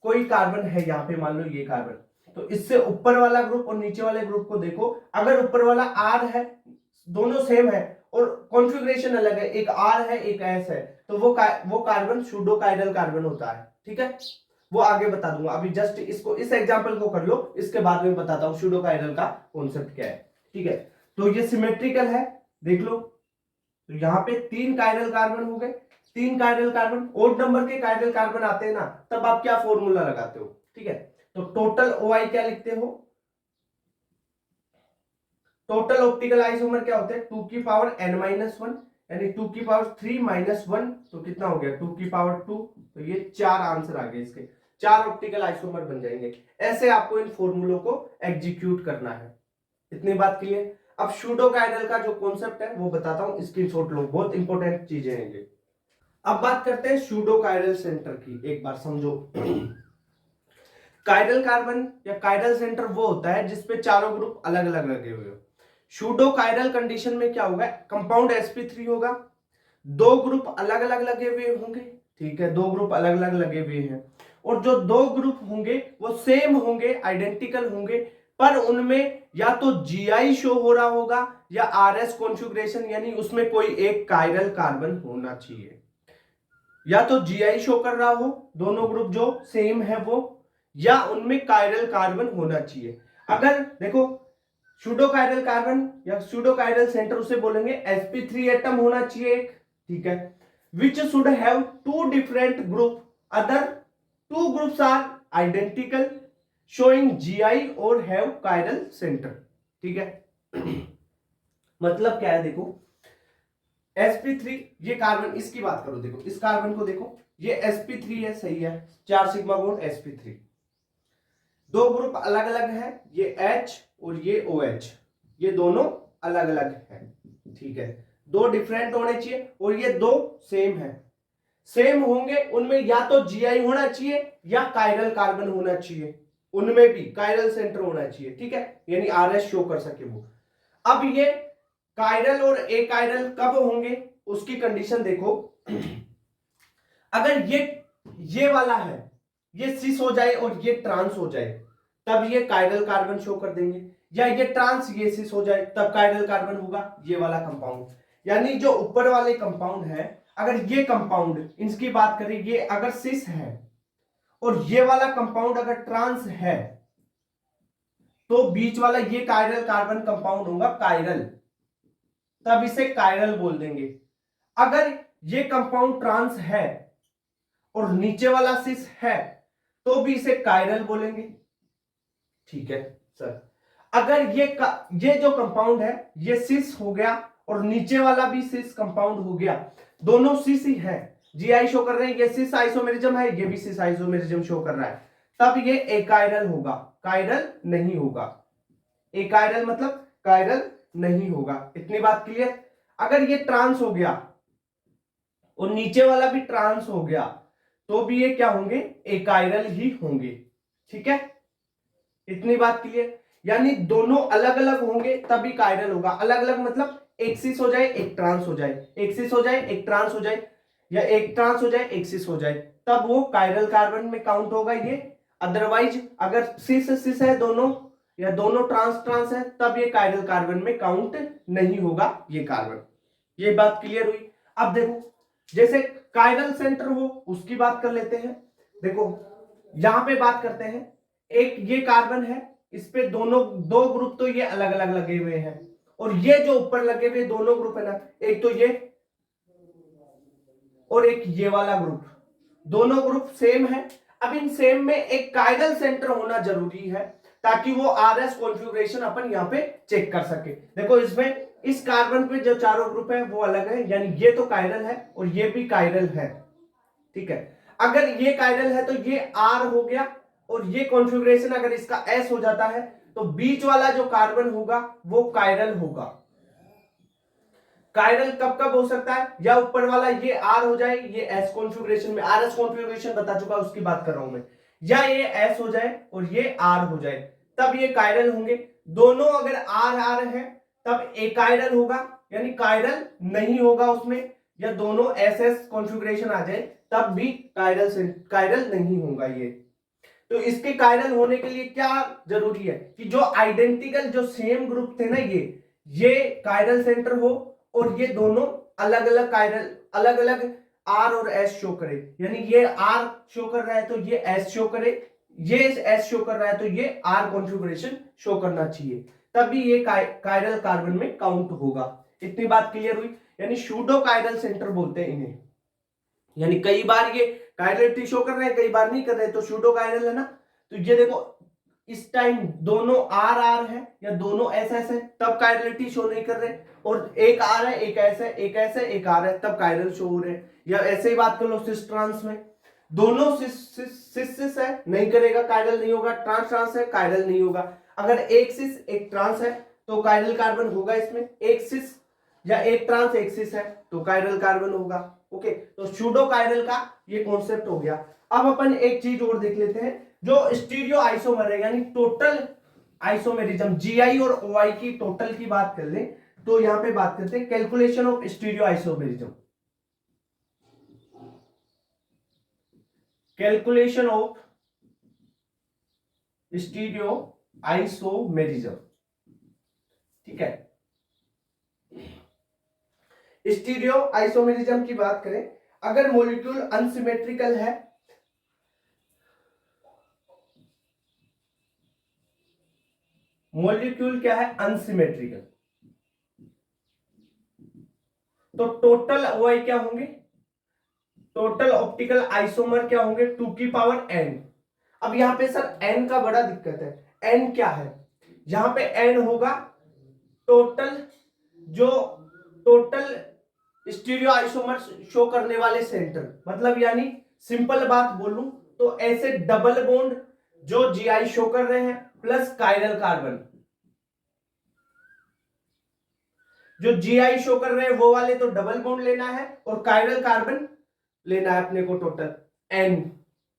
[SPEAKER 1] कोई कार्बन है, यहाँ पे मान लो ये कार्बन, तो इससे ऊपर वाला ग्रुप और नीचे वाले ग्रुप को देखो, अगर ऊपर वाला R है, दोनों सेम है और कॉन्फ़िगरेशन अलग है, एक R है एक S है, तो वो कार्बन सूडोकाइडल कार्बन होता है, ठीक है। वो आगे बता दूंगा, अभी जस्ट इसको इस एग्जांपल को कर लो, इसके बाद में बताता हूं सूडो कायरल का कॉन्सेप्ट क्या है। ठीक है, तो ये सिमेट्रिकल है, देख लो, तो यहाँ पे 3 कायरल कार्बन हो गए, 3 कायरल कार्बन, ओड नंबर के कायरल कार्बन आते हैं ना, तब आप क्या फॉर्मूला लगाते हो। ठीक है, तो टोटल OI क्या लिखते हो, टोटल ऑप्टिकल आइसोमर क्या होते हैं, 2 की पावर n-1, यानी 2 की पावर 3 -1, तो कितना हो गया 2 की पावर 2, तो ये 4 आंसर आ गए इसके, 4 ऑप्टिकल आइसोमर बन जाएंगे। ऐसे आपको इन फॉर्मूलों को एग्जीक्यूट करना है। इतनी बात क्लियर। अब सूडो कायरल का जो कॉन्सेप्ट है वो बताता हूं, स्क्रीनशॉट लो, बहुत इंपॉर्टेंट चीजें हैं ये। अब बात करते हैं सूडो कायरल सेंटर की, एक बार समझो। कायरल कार्बन या कायरल सेंटर वो होता है जिसपे चारों ग्रुप अलग अलग लगे हुए हो। सूडो कायरल कंडीशन में क्या होगा, कंपाउंड sp3 होगा, 2 ग्रुप अलग अलग लगे हुए होंगे। ठीक है, 2 ग्रुप अलग अलग लगे हुए हैं, और जो 2 ग्रुप होंगे वो सेम होंगे, आइडेंटिकल होंगे, पर उनमें या तो GI शो हो रहा होगा या RS कॉन्फ़िगरेशन, यानी उसमें कोई एक कायरल कार्बन होना चाहिए। या तो GI शो कर रहा हो, दोनों ग्रुप जो सेम है वो, या उनमें कायरल कार्बन होना चाहिए। अगर देखो सूडो कायरल कार्बन या सूडो कायरल सेंटर उसे बोलेंगे sp3 एटम होना चाहिए एक। ठीक है, which should have 2 different group, other 2 groups are identical showing GI or have chiral center। ठीक है, मतलब क्या है, देखो sp3 ये कार्बन, इसकी बात करो, देखो इस कार्बन को देखो, ये sp3 है, सही है, 4 सिग्मा बॉन्ड sp3, 2 ग्रुप अलग अलग है, ये H और ये OH, ये दोनों अलग अलग है। ठीक है, 2 डिफरेंट होने चाहिए और ये 2 सेम है। सेम होंगे उनमें या तो GI होना चाहिए या कायरल कार्बन होना चाहिए, उनमें भी कायरल सेंटर होना चाहिए। ठीक है, यानी RS शो कर सके वो। अब ये कायरल और एकायरल कब होंगे उसकी कंडीशन देखो। अगर ये वाला है, ये सिस हो जाए और ये ट्रांस हो जाए, तब ये कायरल कार्बन शो कर देंगे, या ये ट्रांस ये सिस हो जाए तब कायरल कार्बन होगा, ये वाला कंपाउंड। यानी जो ऊपर वाले कंपाउंड है, अगर ये कंपाउंड, इसकी बात करें, ये अगर सिस है और ये वाला कंपाउंड अगर ट्रांस है, तो बीच वाला ये कायरल कार्बन कंपाउंड होगा कायरल, तब इसे कायरल बोल देंगे। अगर ये कंपाउंड ट्रांस है और नीचे वाला सिस है, तो भी इसे कायरल बोलेंगे। ठीक है सर, अगर ये जो कंपाउंड है ये सिस हो गया और नीचे वाला भी सिस कंपाउंड हो गया, दोनों सिस ही है, GI शो कर रहे हैं, ये सिस आइसोमेरिज्म है, ये भी सिस आइसोमेरिज्म शो कर रहा है, तब ये एकायरल होगा, कायरल नहीं होगा। एकायरल मतलब कायरल नहीं होगा। इतनी बात क्लियर। अगर ये ट्रांस हो गया और नीचे वाला भी ट्रांस हो गया, तो भी ये क्या होंगे, एकायरल ही होंगे। ठीक है, इतनी बात क्लियर। यानी दोनों अलग अलग होंगे तभी कायरल होगा। अलग अलग मतलब एक सिस हो जाए एक ट्रांस हो जाए, एक सिस हो जाए एक ट्रांस हो जाए, या एक ट्रांस हो जाए एक सिस हो जाए, तब वो कायरल कार्बन में काउंट होगा ये। अदरवाइज अगर सिस सिस है दोनों, या दोनों ट्रांस ट्रांस है, तब ये कायरल कार्बन में काउंट नहीं होगा ये कार्बन। ये बात क्लियर हुई। अब देखो, जैसे कायरल सेंटर हो उसकी बात कर लेते हैं। देखो यहां पे बात करते हैं, एक ये कार्बन है, इस पे दोनों 2 ग्रुप तो ये अलग अलग लगे हुए हैं, और ये जो ऊपर लगे हुए दोनों ग्रुप है ना, एक तो ये और एक ये वाला ग्रुप, दोनों ग्रुप सेम है। अब इन सेम में एक कायरल सेंटर होना जरूरी है, ताकि वो RS कॉन्फ़िगरेशन अपन यहां पे चेक कर सके। देखो इसमें इस कार्बन पे जो चारों ग्रुप है वो अलग है, यानी ये तो कायरल है और ये भी कायरल है। ठीक है, अगर ये कायरल है तो ये R हो गया, और ये कॉन्फ़िगरेशन अगर इसका S हो जाता है, तो बीच वाला जो कार्बन होगा वो कायरल होगा। कायरल कब कब हो सकता है, या ऊपर वाला ये R हो जाए, ये S कॉन्फ़िगरेशन में, RS कॉन्फ़िगरेशन बता चुका उसकी बात कर रहा हूं मैं, या ये S हो जाए और ये R हो जाए, तब ये कायरल होंगे। दोनों अगर R है तब एकायरल होगा, यानी कायरल नहीं होगा उसमें, या दोनों SS कॉन्फ़िगरेशन आ जाए तब भी कायरल नहीं होगा ये। तो इसके कायरल होने के लिए क्या जरूरी है कि जो आइडेंटिकल जो सेम ग्रुप थे ना, ये कायरल सेंटर हो, और ये दोनों अलग अलग कायरल, अलग अलग आर और एस शो करे, यानी ये आर शो कर रहा है तो ये एस शो करे, ये एस शो कर रहा है तो ये आर कॉन्फ़िगरेशन शो करना चाहिए, तभी ये कायरल कार्बन में काउंट होगा। इतनी बात क्लियर हुई। यानी सूडो कायरल सेंटर बोलते हैं इन्हें, यानी कई बार ये कायरलिटी शो कर रहे हैं, कई बार नहीं कर रहे, तो सूडो कायरल है ना। तो ये देखो इस टाइम दोनों आर आर है या दोनों एस एस है तब कायरलिटी शो नहीं कर रहे, और एक आर है एक एस है एक एस है एक आर है तब कायरल शो हो रहे हैं। या ऐसे ही बात कर लो सिस ट्रांस में, दोनों सिस है नहीं करेगा, कायरल नहीं होगा, ट्रांस ट्रांस है कायरल नहीं होगा। अगर एक सिस एक ट्रांस है तो कायरल कार्बन होगा इसमें, एक सिस या एक ट्रांस एक सिस है तो कायरल कार्बन होगा। ओके, तो सूडो कायरल का ये कॉन्सेप्ट हो गया। अब अपन एक चीज और देख लेते हैं, जो स्टीरियो आइसोमर है यानी टोटल आइसोमेरिज्म, जीआई और ओआई की टोटल की बात कर ले तो यहां पे बात करते हैं calculation of stereo isomerism. Calculation of stereo isomerism, ठीक है। स्टीरियो आइसोमेरिज्म की बात करें, अगर मॉलिक्यूल अनसिमेट्रिकल है, मॉलिक्यूल क्या है अनसिमेट्रिकल, तो टोटल ओआई क्या होंगे, टोटल ऑप्टिकल आइसोमर क्या होंगे 2 की पावर n। अब यहां पे सर n का बड़ा दिक्कत है, n क्या है, यहां पे n होगा टोटल, जो टोटल स्टीरियो आइसोमर शो करने वाले सेंटर, मतलब यानी सिंपल बात बोलूं तो ऐसे डबल बॉन्ड जो जीआई शो कर रहे हैं प्लस कायरल कार्बन, जो जीआई शो कर रहे हैं वो वाले तो डबल बॉन्ड लेना है और कायरल कार्बन लेना है अपने को टोटल n,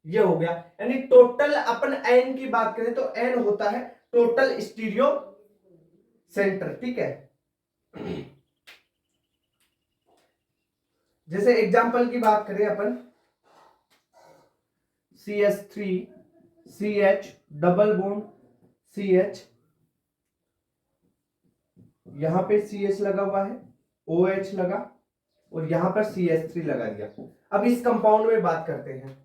[SPEAKER 1] ये हो गया। यानी टोटल अपन n की बात करें तो n होता है टोटल स्टीरियो सेंटर, ठीक है। जैसे एग्जांपल की बात करें अपन, CH3 CH double bond CH, यहां पे CH लगा हुआ है, OH लगा और यहां पर CH3 लगा दिया। अब इस कंपाउंड में बात करते हैं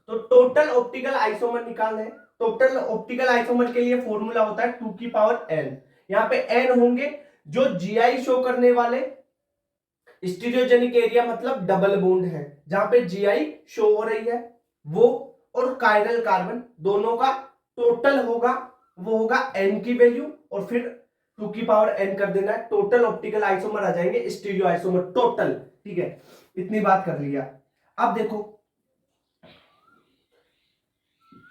[SPEAKER 1] तो टोटल ऑप्टिकल आइसोमर निकालना है। टोटल ऑप्टिकल आइसोमर के लिए फॉर्मूला होता है 2 की पावर n। यहां पे n होंगे जो जीआई शो करने वाले स्टीरियोजेनिक एरिया, मतलब डबल बॉन्ड है जहां पे जीआई शो हो रही है वो, और कायरल कार्बन दोनों का टोटल होगा, वो होगा n की वैल्यू और फिर 2 की पावर n कर देना है, टोटल ऑप्टिकल आइसोमर आ जाएंगे स्टीरियो आइसोमर टोटल, ठीक है। इतनी बात कर लिया। अब देखो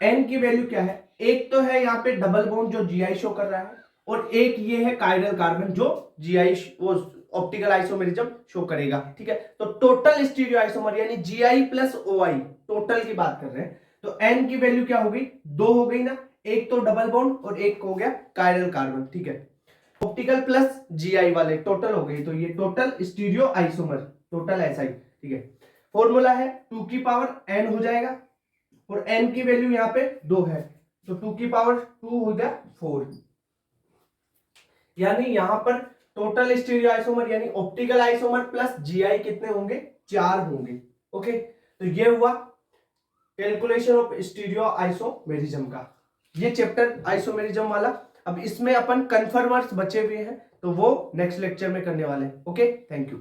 [SPEAKER 1] n की वैल्यू क्या है, एक तो है यहाँ पे डबल बॉन्ड जो जीआई शो कर रहा है और एक ये है कायरल कार्बन जो जीआई वो ऑप्टिकल आइसोमेरिज्म शो करेगा, ठीक है। तो टोटल स्टीरियो आइसोमर यानी जीआई प्लस ओआई टोटल की बात कर रहे हैं, तो n की वैल्यू क्या हो गई, 2 हो गई ना, एक तो डबल बॉन्ड और एक हो गया कायरल कार्बन, ठीक है। ऑप्टिकल प्लस जीआई वाले टोटल हो गई, तो ये total stereo isomer total SI, ठीक है। फॉर्मूला है 2 की पावर n हो जाएगा और n की वैल्यू यहाँ पे 2 है तो 2 की पावर 2 हो गया 4, यानी यहां पर टोटल स्टीरियो आइसोमर यानी ऑप्टिकल आइसोमर प्लस जीआई कितने होंगे, 4 होंगे। ओके, तो ये हुआ कैलकुलेशन ऑफ स्टीरियो आइसोमेरिज्म का, ये चैप्टर आइसोमेरिज्म वाला। अब इसमें अपन कन्फर्मर्स बचे हुए हैं तो वो नेक्स्ट लेक्चर में करने वाले हैं। Okay, thank you.